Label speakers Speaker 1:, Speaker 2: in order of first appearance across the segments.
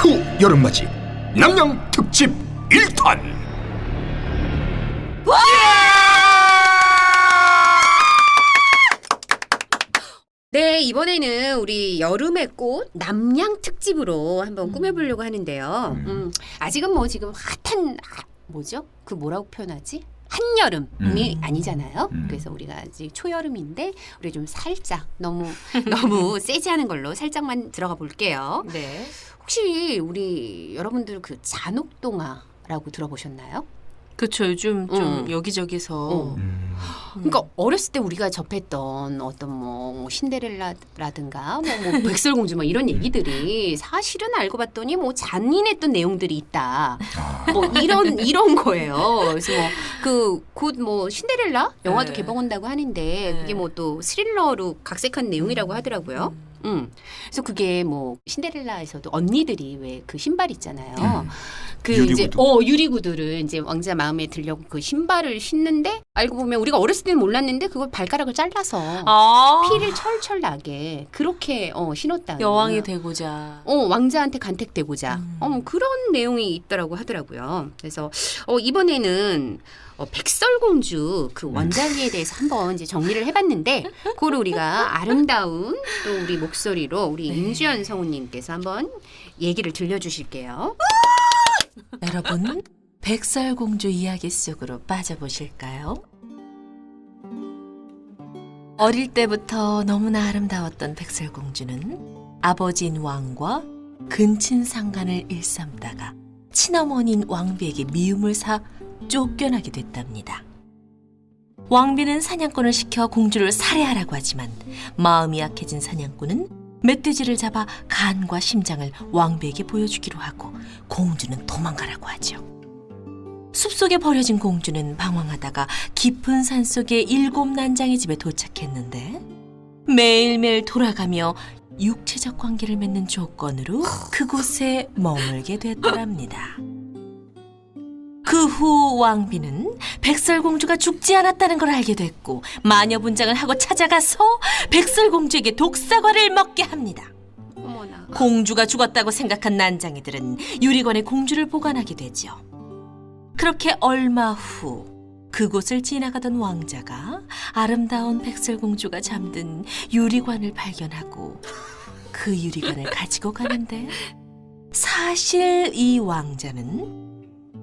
Speaker 1: 초여름맞이 남양 특집 1탄.
Speaker 2: 네, 이번에는 우리 여름의 꽃 남양 특집으로 한번 꾸며보려고 하는데요. 아직은 뭐 지금 핫한 뭐죠? 그 뭐라고 표현하지? 한여름이 아니잖아요. 그래서 우리가 아직 초여름인데 우리 좀 살짝 너무 세지 않은 걸로 살짝만 들어가 볼게요.
Speaker 3: 네.
Speaker 2: 혹시 우리 여러분들 그 잔혹동화라고 들어보셨나요?
Speaker 3: 그렇죠. 요즘 좀 여기저기서
Speaker 2: 그러니까 어렸을 때 우리가 접했던 어떤 뭐 신데렐라라든가 뭐 백설공주 뭐 이런 얘기들이 사실은 알고 봤더니 뭐 잔인했던 내용들이 있다. 뭐 이런 거예요. 그래서 뭐 그 곧 뭐 신데렐라 영화도
Speaker 3: 네.
Speaker 2: 개봉한다고 하는데 그게 뭐 또 스릴러로 각색한 내용이라고 하더라고요. 그래서 그게 뭐 신데렐라에서도 언니들이 왜 그 신발 있잖아요. 그
Speaker 1: 유리구두.
Speaker 2: 이제 유리구두를 이제 왕자 마음에 들려고 그 신발을 신는데 알고 보면 우리가 어렸을 때는 몰랐는데 그걸 발가락을 잘라서 피를 철철 나게 그렇게 신었다.
Speaker 3: 여왕이 되고자.
Speaker 2: 왕자한테 간택되고자 그런 내용이 있더라고 하더라고요. 그래서 이번에는 백설공주 그 원작에 대해서 한번 이제 정리를 해봤는데 그거를 우리가 아름다운 또 우리 목소리로 우리 임주연 성우님께서 한번 얘기를 들려주실게요.
Speaker 3: 여러분, 백설공주 이야기 속으로 빠져보실까요? 어릴 때부터 너무나 아름다웠던 백설공주는 아버지인 왕과 근친상간을 일삼다가 친어머니인 왕비에게 미움을 사 쫓겨나게 됐답니다. 왕비는 사냥꾼을 시켜 공주를 살해하라고 하지만 마음이 약해진 사냥꾼은 멧돼지를 잡아 간과 심장을 왕비에게 보여주기로 하고 공주는 도망가라고 하죠. 숲속에 버려진 공주는 방황하다가 깊은 산속의 7난장의 집에 도착했는데 매일매일 돌아가며 육체적 관계를 맺는 조건으로 그곳에 머물게 됐더랍니다. 그 후 왕비는 백설공주가 죽지 않았다는 걸 알게 됐고 마녀분장을 하고 찾아가서 백설공주에게 독사과를 먹게 합니다.
Speaker 2: 어머나.
Speaker 3: 공주가 죽었다고 생각한 난장이들은 유리관에 공주를 보관하게 되죠. 그렇게 얼마 후 그곳을 지나가던 왕자가 아름다운 백설공주가 잠든 유리관을 발견하고 그 유리관을 가지고 가는데 사실 이 왕자는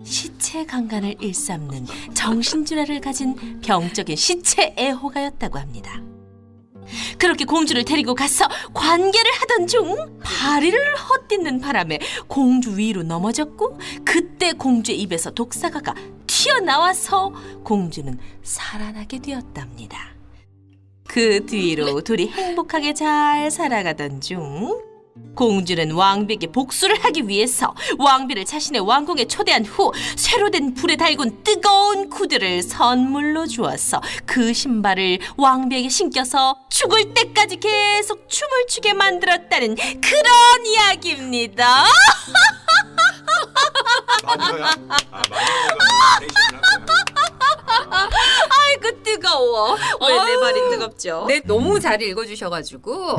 Speaker 3: 시체 강간을 일삼는 정신질환을 가진 병적인 시체 애호가였다고 합니다. 그렇게 공주를 데리고 가서 관계를 하던 중 다리를 헛디는 바람에 공주 위로 넘어졌고 그때 공주의 입에서 독사과가 튀어나와서 공주는 살아나게 되었답니다. 그 뒤로 둘이 행복하게 잘 살아가던 중 공주는 왕비에게 복수를 하기 위해서 왕비를 자신의 왕궁에 초대한 후 쇠로 된 불에 달군 뜨거운 구두를 선물로 주어서 그 신발을 왕비에게 신겨서 죽을 때까지 계속 춤을 추게 만들었다는 그런 이야기입니다.
Speaker 1: 맞아요.
Speaker 3: 아이고 뜨거워. 왜 내 발이 뜨겁죠?
Speaker 2: 네, 너무 잘 읽어주셔가지고.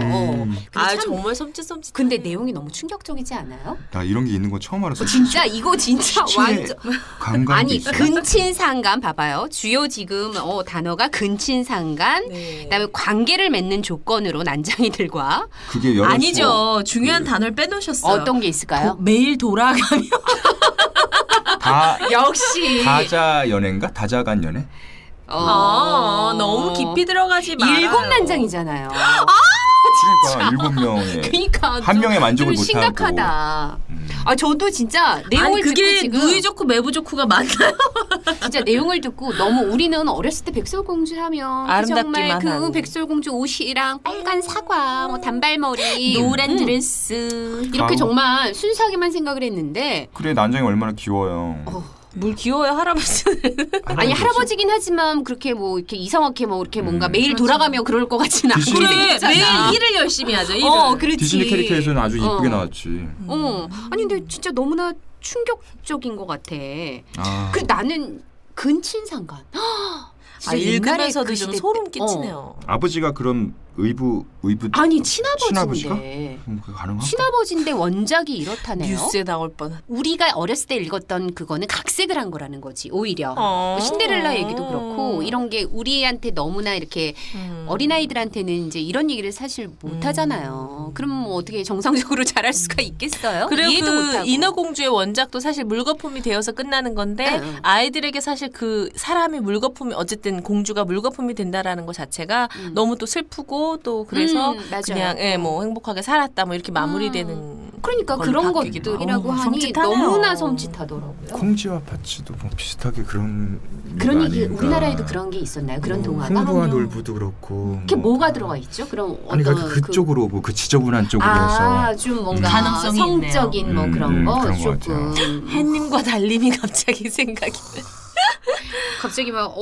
Speaker 3: 아
Speaker 2: 참-
Speaker 3: 정말 섬찟섬찟.
Speaker 2: 근데 내용이 너무 충격적이지 않아요?
Speaker 1: 나 이런 게 있는 거 처음 알았어.
Speaker 2: 진짜 이거 진짜 완전
Speaker 1: 강간도
Speaker 2: 아니
Speaker 1: 있어.
Speaker 2: 근친상간 봐봐요. 주요 지금 단어가 근친상간.
Speaker 3: 네.
Speaker 2: 그다음에 관계를 맺는 조건으로 난장이들과
Speaker 1: 그게 여러
Speaker 3: 아니죠. 중요한 단어를 빼놓으셨어요.
Speaker 2: 어떤 게 있을까요?
Speaker 3: 매일 돌아가며
Speaker 1: 다
Speaker 2: 역시
Speaker 1: 다자 연애인가? 다자간 연애?
Speaker 3: 너무 깊이 들어가지 말아요.
Speaker 2: 7난장이잖아요.
Speaker 1: 그러니까 7명의
Speaker 2: 그러니까
Speaker 1: 한 명의 만족을
Speaker 2: 좀
Speaker 1: 못하고.
Speaker 2: 심각하다. 저도 진짜 내용을
Speaker 3: 아니 그게
Speaker 2: 듣고 지금
Speaker 3: 누이 좋고 매부 좋고가 맞나요?
Speaker 2: 진짜 내용을 듣고 너무 우리는 어렸을 때 백설공주 하면
Speaker 3: 아름답기만
Speaker 2: 정말 그
Speaker 3: 하는.
Speaker 2: 백설공주 옷이랑 빨간 사과, 뭐 단발머리,
Speaker 3: 노란 드레스.
Speaker 2: 이렇게
Speaker 1: 아.
Speaker 2: 정말 순수하게만 생각을 했는데
Speaker 1: 그래 난장이 얼마나 귀여워요.
Speaker 3: 뭘 귀여워요 할아버지는.
Speaker 2: 아니 할아버지긴 하지만 그렇게 뭐 이렇게 이상하게 뭐 이렇게 뭔가 매일
Speaker 3: 그렇죠.
Speaker 2: 돌아가며 그럴 것 같지는 않고
Speaker 1: 디즈니-
Speaker 3: 그래
Speaker 2: 생겼잖아.
Speaker 3: 매일 일을 열심히 하죠. 일을.
Speaker 2: 그렇지.
Speaker 1: 디즈니 캐릭터에서는 아주 이쁘게 나왔지.
Speaker 2: 아니 근데 진짜 너무나 충격적인 것 같아.
Speaker 1: 아.
Speaker 2: 그 나는 근친상간. 진짜 옛날에
Speaker 3: 읽으면서도
Speaker 2: 그
Speaker 3: 좀
Speaker 2: 시대
Speaker 3: 소름
Speaker 2: 때-
Speaker 3: 끼치네요.
Speaker 1: 아버지가 그럼 의부
Speaker 2: 아니
Speaker 1: 친아버지가?
Speaker 2: 친아버지인데.
Speaker 1: 그게 가능한가?
Speaker 2: 친아버지인데 원작이 이렇다네요.
Speaker 3: 뉴스에 나올 뻔한.
Speaker 2: 우리가 어렸을 때 읽었던 그거는 각색을 한 거라는 거지 오히려.
Speaker 3: 어.
Speaker 2: 신데렐라 얘기도 그렇고 이런 게 우리한테 너무나 이렇게 어린아이들한테는 이제 이런 얘기를 사실 못 하잖아요. 그럼 뭐 어떻게 정상적으로 잘할 수가 있겠어요?
Speaker 3: 그리고
Speaker 2: 이해도
Speaker 3: 그
Speaker 2: 못하고.
Speaker 3: 인어공주의 원작도 사실 물거품이 되어서 끝나는 건데
Speaker 2: 응.
Speaker 3: 아이들에게 사실 그 사람이 물거품이 어쨌든 공주가 물거품이 된다라는 것 자체가 너무 또 슬프고 또 그래서
Speaker 2: 맞아요.
Speaker 3: 그냥 뭐 행복하게 살았다 뭐 이렇게 마무리되는
Speaker 2: 그러니까
Speaker 3: 걸로
Speaker 2: 그런
Speaker 3: 바뀌기도
Speaker 2: 것들이라고
Speaker 3: 하고.
Speaker 2: 하니
Speaker 3: 섬찟하네요.
Speaker 2: 너무나 섬찟하더라고요.
Speaker 1: 콩쥐와 파치도 뭐 비슷하게 그런
Speaker 2: 그런
Speaker 1: 류가
Speaker 2: 얘기
Speaker 1: 아닌가.
Speaker 2: 우리나라에도 그런 게 있었나요? 그런 동화가?
Speaker 1: 흥부와 놀부도 그렇고.
Speaker 2: 그게 뭐가 들어가 있죠? 그럼
Speaker 1: 아니
Speaker 2: 어떤
Speaker 1: 그쪽으로 뭐 그 지저분한 쪽으로 해서
Speaker 2: 좀 뭔가
Speaker 3: 가능성이
Speaker 2: 성적인
Speaker 3: 있네요.
Speaker 2: 뭐 그런 거
Speaker 1: 그런 것
Speaker 2: 조금
Speaker 3: 햇님과 달님이 갑자기 생각이 나.
Speaker 2: 갑자기 막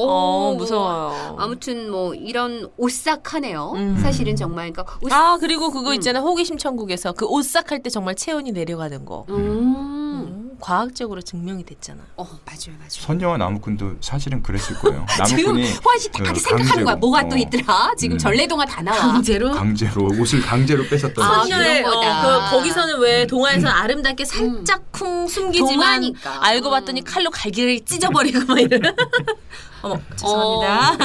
Speaker 3: 무서워요.
Speaker 2: 아무튼 뭐 이런 오싹하네요.
Speaker 3: 음.
Speaker 2: 사실은 정말 그러니까
Speaker 3: 그리고 그거 있잖아 호기심 천국에서 그 오싹할 때 정말 체온이 내려가는 거. 과학적으로 증명이 됐잖아.
Speaker 2: 맞아요.
Speaker 1: 선녀와 나무꾼도 사실은 그랬을 거예요.
Speaker 2: 지금
Speaker 1: 나무꾼이
Speaker 2: 호환 씨 딱
Speaker 1: 그
Speaker 2: 생각하는 거야.
Speaker 1: 강제로,
Speaker 2: 뭐가 또 있더라? 지금 전래동화 다 나와.
Speaker 3: 강제로?
Speaker 1: 강제로 옷을 강제로 뺏었던 거지.
Speaker 2: 선녀의 거다.
Speaker 3: 거기서는 왜 동화에서 아름답게 살짝 쿵 숨기지만
Speaker 2: 동화니까.
Speaker 3: 알고 봤더니 칼로 갈기를 찢어버리고 막 이런. 어머 죄송합니다.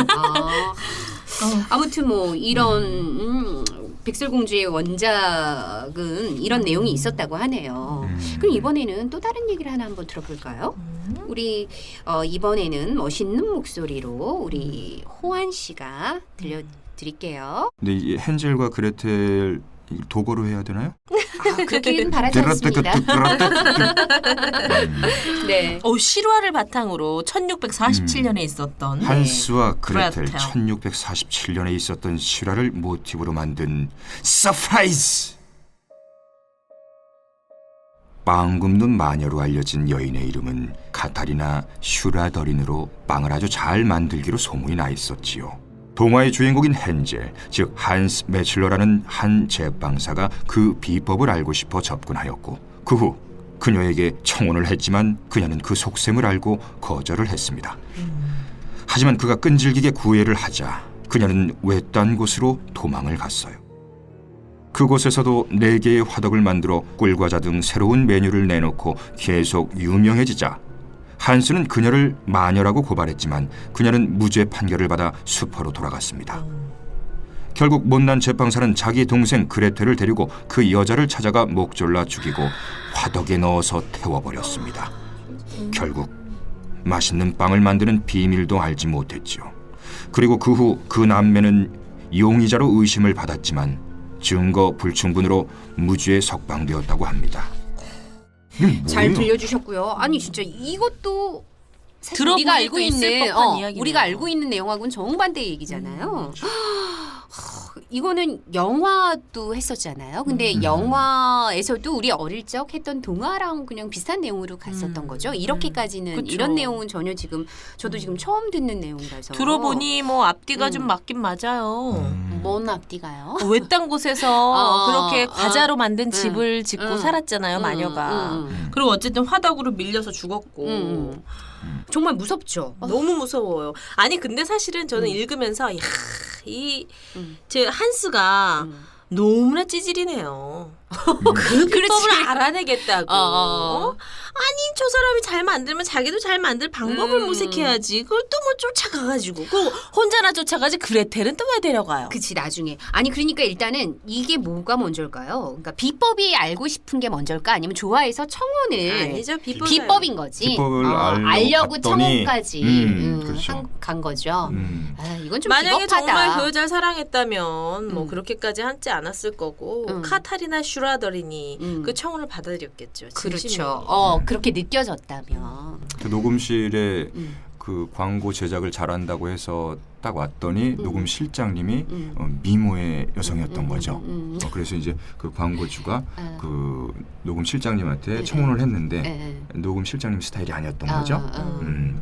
Speaker 2: 아무튼 뭐 이런 백설공주의 원작은 이런 내용이 있었다고 하네요. 그럼 이번에는 또 다른 얘기를 하나 한번 들어볼까요? 우리 이번에는 멋있는 목소리로 우리 호환 씨가 들려드릴게요.
Speaker 1: 근데 이 헨젤과 그레텔 도거로 해야 되나요?
Speaker 2: 그렇게는 바라지 않습니다. 네.
Speaker 3: 실화를 바탕으로 1647년에 있었던
Speaker 1: 한스와 그레텔
Speaker 3: 그레텔.
Speaker 1: 1647년에 있었던 실화를 모티브로 만든 서프라이즈! 빵 굽는 마녀로 알려진 여인의 이름은 카타리나 슈라더린으로 빵을 아주 잘 만들기로 소문이 나 있었지요. 동화의 주인공인 헨젤, 즉 한스 메칠러라는 한 제빵사가 그 비법을 알고 싶어 접근하였고 그 후 그녀에게 청혼을 했지만 그녀는 그 속셈을 알고 거절을 했습니다. 하지만 그가 끈질기게 구애를 하자 그녀는 외딴 곳으로 도망을 갔어요. 그곳에서도 4개의 화덕을 만들어 꿀과자 등 새로운 메뉴를 내놓고 계속 유명해지자 한스는 그녀를 마녀라고 고발했지만 그녀는 무죄 판결을 받아 수포로 돌아갔습니다. 결국 못난 제빵사는 자기 동생 그레텔을 데리고 그 여자를 찾아가 목 졸라 죽이고 화덕에 넣어서 태워버렸습니다. 결국 맛있는 빵을 만드는 비밀도 알지 못했지요. 그리고 그 후 그 남매는 용의자로 의심을 받았지만 증거 불충분으로 무죄에 석방되었다고 합니다.
Speaker 2: 잘 들려주셨고요. 아니 진짜 이것도 사실
Speaker 3: 들어보니
Speaker 2: 우리가 알고
Speaker 3: 또 있을
Speaker 2: 있는
Speaker 3: 법한 이야기네요.
Speaker 2: 우리가 알고 있는 내용하고는 정반대의 얘기잖아요. 이거는 영화도 했었잖아요. 근데 영화에서도 우리 어릴 적 했던 동화랑 그냥 비슷한 내용으로 갔었던 거죠. 이렇게까지는
Speaker 3: 그쵸.
Speaker 2: 이런 내용은 전혀 지금 저도 지금 처음 듣는 내용이라서
Speaker 3: 들어보니 뭐 앞뒤가 좀 맞긴 맞아요.
Speaker 2: 뭔 앞뒤가요?
Speaker 3: 외딴 곳에서 그렇게 과자로 만든
Speaker 2: 응.
Speaker 3: 집을 짓고 살았잖아요 마녀가. 그리고 어쨌든 화덕으로 밀려서 죽었고.
Speaker 2: 정말 무섭죠.
Speaker 3: 너무 무서워요. 아니 근데 사실은 저는 읽으면서 제 한스가 너무나 찌질이네요. 그 비법을 알아내겠다고. 아니 저 사람이 잘 만들면 자기도 잘 만들 방법을 모색해야지. 그걸 또 뭐 쫓아가가지고 그 혼자나 쫓아가지 그레텔은 또 왜 데려가요?
Speaker 2: 그치 나중에 아니 그러니까 일단은 이게 뭐가 먼저일까요? 그러니까 비법이 알고 싶은 게 먼저일까 아니면 좋아해서 청혼을
Speaker 3: 아니죠
Speaker 2: 비법인 거지.
Speaker 1: 비법을
Speaker 2: 알려고
Speaker 1: 봤더니,
Speaker 2: 청혼까지
Speaker 1: 그렇죠.
Speaker 2: 간 거죠. 이건 좀
Speaker 3: 만약에
Speaker 2: 비겁하다.
Speaker 3: 정말 그 여자를 사랑했다면 뭐 그렇게까지 하지 않았을 거고 카타리나 슈라더린이 그 청혼을 받아들였겠죠. 진심으로.
Speaker 2: 그렇죠. 그렇게 느껴졌다면.
Speaker 1: 그 녹음실에 그 광고 제작을 잘한다고 해서 딱 왔더니 녹음 실장님이 미모의 여성이었던 거죠. 그래서 이제 그 광고주가 그 녹음 실장님한테 청혼을 했는데 녹음 실장님 스타일이 아니었던 거죠.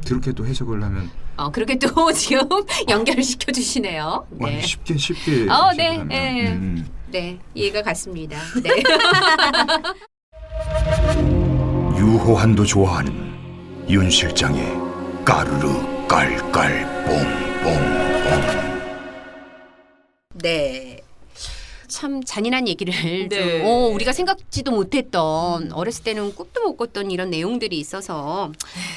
Speaker 1: 그렇게 또 해석을 하면
Speaker 2: 그렇게 또 지금 연결을 시켜 주시네요. 네.
Speaker 1: 쉽게
Speaker 2: 네.
Speaker 1: 해석을
Speaker 2: 네.
Speaker 1: 하면.
Speaker 2: 네. 이해가 갔습니다. 네.
Speaker 1: 유호한도 좋아하는 윤 실장의 까르르 깔깔 뽕뽕.
Speaker 2: 네. 참 잔인한 얘기를
Speaker 3: 네.
Speaker 2: 좀 우리가 생각지도 못했던 어렸을 때는 꿈도 못 꿨던 이런 내용들이 있어서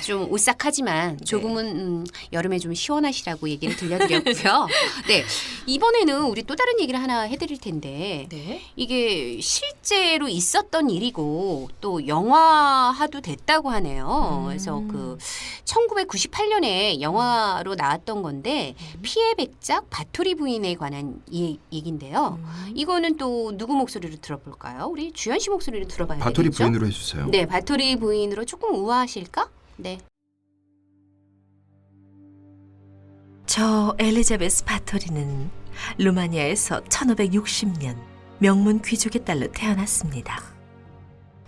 Speaker 2: 좀 오싹하지만 조금은 여름에 좀 시원하시라고 얘기를 들려드렸고요. 네, 이번에는 우리 또 다른 얘기를 하나 해드릴 텐데
Speaker 3: 네.
Speaker 2: 이게 실제로 있었던 일이고 또 영화화도 됐다고 하네요. 그래서 그 1998년에 영화로 나왔던 건데 피해 백작 바토리 부인에 관한 얘기인데요. 이거는 또 누구 목소리로 들어볼까요? 우리 주연 씨 목소리로 들어봐야 되겠죠?
Speaker 1: 바토리 부인으로 해주세요.
Speaker 2: 네, 바토리 부인으로 조금 우아하실까? 네.
Speaker 3: 저 엘리자베스 바토리는 루마니아에서 1560년 명문 귀족의 딸로 태어났습니다.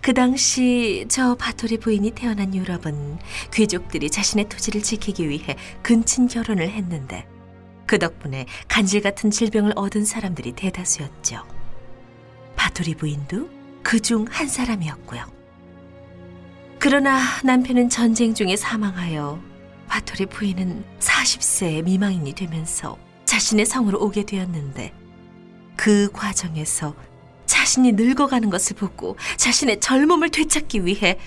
Speaker 3: 그 당시 저 바토리 부인이 태어난 유럽은 귀족들이 자신의 토지를 지키기 위해 근친 결혼을 했는데 그 덕분에 간질 같은 질병을 얻은 사람들이 대다수였죠. 바토리 부인도 그중 한 사람이었고요. 그러나 남편은 전쟁 중에 사망하여 바토리 부인은 40세의 미망인이 되면서 자신의 성으로 오게 되었는데 그 과정에서 자신이 늙어가는 것을 보고 자신의 젊음을 되찾기 위해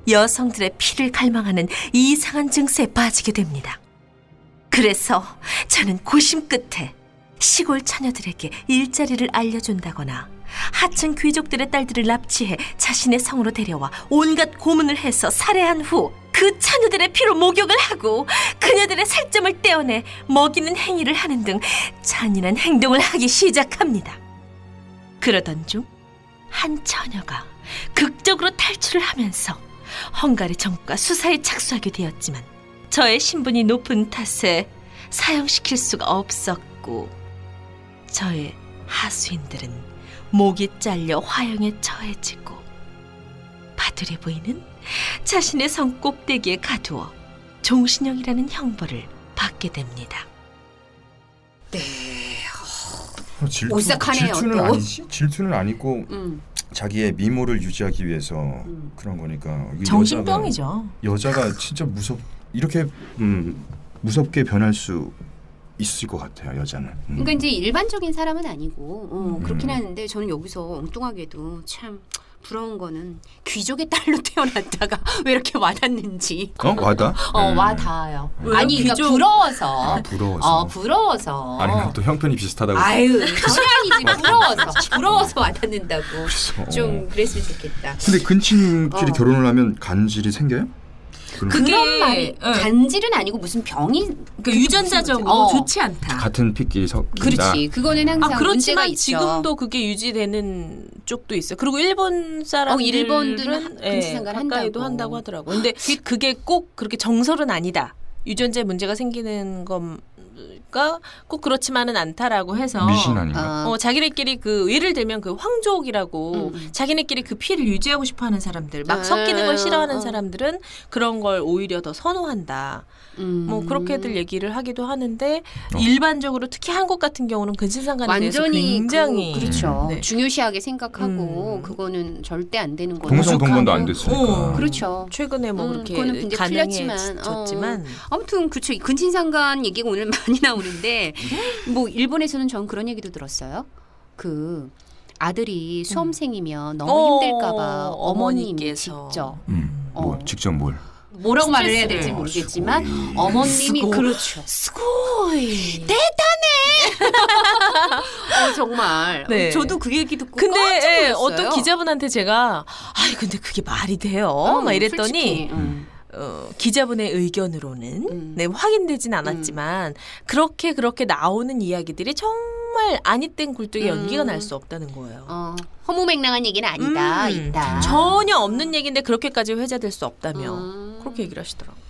Speaker 3: 여성들의 피를 갈망하는 이상한 증세에 빠지게 됩니다. 그래서 저는 고심 끝에 시골 처녀들에게 일자리를 알려준다거나 하층 귀족들의 딸들을 납치해 자신의 성으로 데려와 온갖 고문을 해서 살해한 후 그 처녀들의 피로 목욕을 하고 그녀들의 살점을 떼어내 먹이는 행위를 하는 등 잔인한 행동을 하기 시작합니다. 그러던 중 한 처녀가 극적으로 탈출을 하면서 헝가리 정부가 수사에 착수하게 되었지만 저의 신분이 높은 탓에 사형시킬 수가 없었고 저의 하수인들은 목이 잘려 화형에 처해지고 바토리 부인은 자신의 성 꼭대기에 가두어 종신형이라는 형벌을 받게 됩니다.
Speaker 2: 네.
Speaker 1: 질투,
Speaker 2: 오싹하네요,
Speaker 1: 질투는
Speaker 2: 또.
Speaker 1: 아니지? 질투는 아니고 자기의 미모를 유지하기 위해서 그런 거니까. 이게
Speaker 3: 정신병이죠.
Speaker 1: 여자가 진짜 이렇게 무섭게 변할 수 있을 것 같아요, 여자는.
Speaker 2: 그러니까 이제 일반적인 사람은 아니고 그렇긴 하는데 저는 여기서 엉뚱하게도 참 부러운 거는 귀족의 딸로 태어났다가 왜 이렇게 와닿는지.
Speaker 1: 와닿아?
Speaker 2: 와닿아요.
Speaker 3: 왜요?
Speaker 2: 아니 그러니까
Speaker 3: 귀족-
Speaker 2: 부러워서.
Speaker 1: 부러워서.
Speaker 2: 부러워서.
Speaker 1: 아니면 또 형편이 비슷하다고.
Speaker 2: 아유, 취향이지 부러워서 와닿는다고.
Speaker 1: 그래서,
Speaker 2: 좀 그랬으면 좋겠다.
Speaker 1: 근데 근친끼리 결혼을 하면 간질이 생겨요?
Speaker 2: 그런 말이 간질은 아니고 무슨 병이
Speaker 3: 그 유전자적으로 좋지 않다.
Speaker 1: 같은 피끼리 섞인다.
Speaker 2: 그렇지. 그거는 항상 문제가
Speaker 3: 그렇지만
Speaker 2: 있죠.
Speaker 3: 지금도 그게 유지되는 쪽도 있어요. 그리고 일본 사람들은
Speaker 2: 일본들은 근친상간
Speaker 3: 가까이도 한다고 하더라고요. 근데 그게 꼭 그렇게 정설은 아니다. 유전자에 문제가 생기는 거가 꼭 그렇지만은 않다라고 해서
Speaker 1: 미신 아닌가?
Speaker 3: 자기네끼리 그 예를 들면 그 황족이라고 자기네끼리 그 피를 유지하고 싶어하는 사람들 막 섞이는 걸 싫어하는 사람들은 그런 걸 오히려 더 선호한다. 뭐 그렇게들 얘기를 하기도 하는데 일반적으로 특히 한국 같은 경우는 근친상간에 대해서
Speaker 2: 완전히
Speaker 3: 굉장히
Speaker 2: 그렇죠.
Speaker 3: 네.
Speaker 2: 중요시하게 생각하고 그거는 절대 안 되는 거죠.
Speaker 1: 동성 동반도 안 됐으니까.
Speaker 2: 그렇죠.
Speaker 3: 최근에 뭐 그렇게
Speaker 2: 그거는 이제
Speaker 3: 가능해졌지만
Speaker 2: 아무튼 그렇죠. 근친상간 얘기가 오늘 많이 나오는데 뭐 일본에서는 전 그런 얘기도 들었어요. 그 아들이 수험생이면 너무 힘들까봐 어머님이 직접
Speaker 1: 직접 뭘?
Speaker 2: 뭐라고 말을 해야
Speaker 3: 스트레스를
Speaker 2: 될지 모르겠지만 어머님이 그렇죠.
Speaker 3: 스고이
Speaker 2: 정말
Speaker 3: 네.
Speaker 2: 저도 그 얘기 듣고
Speaker 3: 근데
Speaker 2: 깜짝 놀랐어요.
Speaker 3: 어떤 기자분한테 제가 근데 그게 말이 돼요? 막 이랬더니
Speaker 2: 솔직히,
Speaker 3: 기자분의 의견으로는 네, 확인되진 않았지만 그렇게 나오는 이야기들이 정말 아니땐 굴뚝에 연기가 날 수 없다는 거예요.
Speaker 2: 허무맹랑한 얘기는 아니다. 있다.
Speaker 3: 전혀 없는 얘기인데 그렇게까지 회자될 수 없다며 그렇게 얘기를 하시더라고요.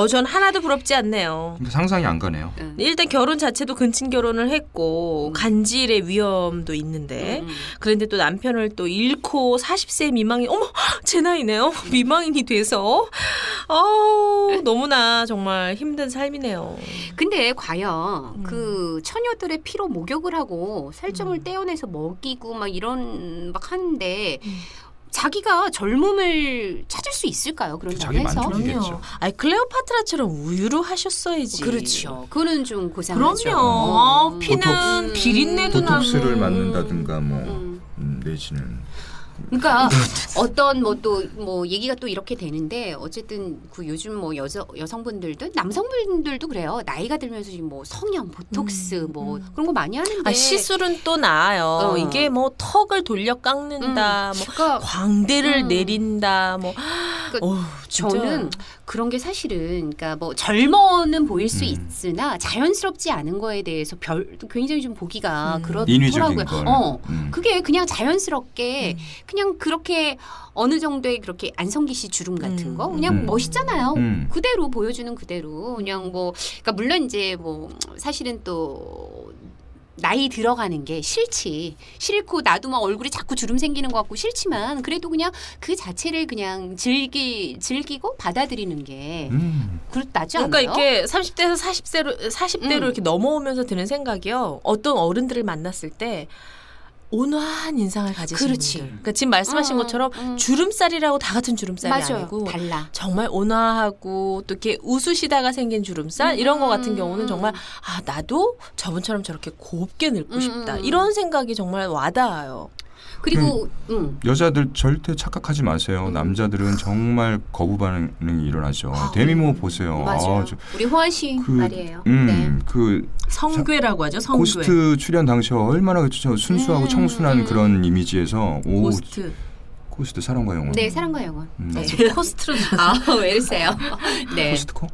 Speaker 3: 전 하나도 부럽지 않네요.
Speaker 1: 근데 상상이 안 가네요.
Speaker 3: 일단 결혼 자체도 근친 결혼을 했고 간질의 위험도 있는데 그런데 또 남편을 또 잃고 40세 미망인 제 나이네요. 미망인이 돼서 너무나 정말 힘든 삶이네요.
Speaker 2: 근데 과연 그 처녀들의 피로 목욕을 하고 살점을 떼어내서 먹이고 막 이런 막 하는데 자기가 젊음을 찾을 수 있을까요? 그런
Speaker 1: 자기
Speaker 2: 점에서.
Speaker 1: 만족이- 이겠죠.
Speaker 3: 그럼요. 아니 클레오파트라처럼 우유로 하셨어야지.
Speaker 2: 그렇죠. 그거는 좀 고상하죠.
Speaker 3: 그럼요. 피는
Speaker 2: 보톡-
Speaker 3: 비린내도 나고.
Speaker 1: 보톡스를 맞는다든가 뭐
Speaker 2: 음.
Speaker 1: 내지는
Speaker 2: 그러니까 어떤 뭐 또 뭐 얘기가 또 이렇게 되는데 어쨌든 그 요즘 뭐 여성분들도 남성분들도 그래요. 나이가 들면서 지금 뭐 성형, 보톡스 뭐 그런 거 많이 하는데.
Speaker 3: 아, 시술은 또 나아요.
Speaker 2: 어.
Speaker 3: 이게 뭐 턱을 돌려 깎는다, 뭐
Speaker 2: 그러니까
Speaker 3: 광대를 내린다, 뭐.
Speaker 2: 그
Speaker 3: 어우, 진짜.
Speaker 2: 저는 그런 게 사실은 그러니까 뭐 젊어는 보일 수 있으나 자연스럽지 않은 거에 대해서 굉장히 좀 보기가
Speaker 1: 인위적인
Speaker 2: 그렇더라고요.
Speaker 1: 걸.
Speaker 2: 그게 그냥 자연스럽게 그냥 그렇게 어느 정도의 그렇게 안성기 씨 주름 같은 거 그냥 멋있잖아요. 그대로 보여주는 그대로 그냥 뭐 그러니까 물론 이제 뭐 사실은 또 나이 들어가는 게 싫고 나도 막 얼굴에 자꾸 주름 생기는 것 같고 싫지만 그래도 그냥 그 자체를 그냥 즐기고 받아들이는 게 그렇다지 않아요?
Speaker 3: 그러니까 이렇게 30대에서 40대로 이렇게 넘어오면서 드는 생각이요. 어떤 어른들을 만났을 때 온화한 인상을 가지신
Speaker 2: 그렇지.
Speaker 3: 분들. 그러니까 지금 말씀하신 것처럼 주름살이라고 다 같은 주름살이
Speaker 2: 맞아요.
Speaker 3: 아니고
Speaker 2: 달라.
Speaker 3: 정말 온화하고 또 이렇게 웃으시다가 생긴 주름살 이런 거 같은 경우는 정말 아 나도 저분처럼 저렇게 곱게 늙고 싶다 이런 생각이 정말 와닿아요.
Speaker 2: 그리고
Speaker 1: 여자들 절대 착각하지 마세요. 남자들은 정말 거부 반응이 일어나죠. 데미모 보세요.
Speaker 2: 맞아요. 우리 호환 씨 말이에요. 네.
Speaker 1: 그
Speaker 3: 성괴라고 하죠. 성괴.
Speaker 1: 고스트 출연 당시 얼마나 순수하고 청순한 그런 이미지에서 고스트 사랑과 영혼.
Speaker 2: 네, 사랑과 영혼. 네.
Speaker 3: 코스트로
Speaker 2: 왜 이러세요? 네.
Speaker 1: 코스트코?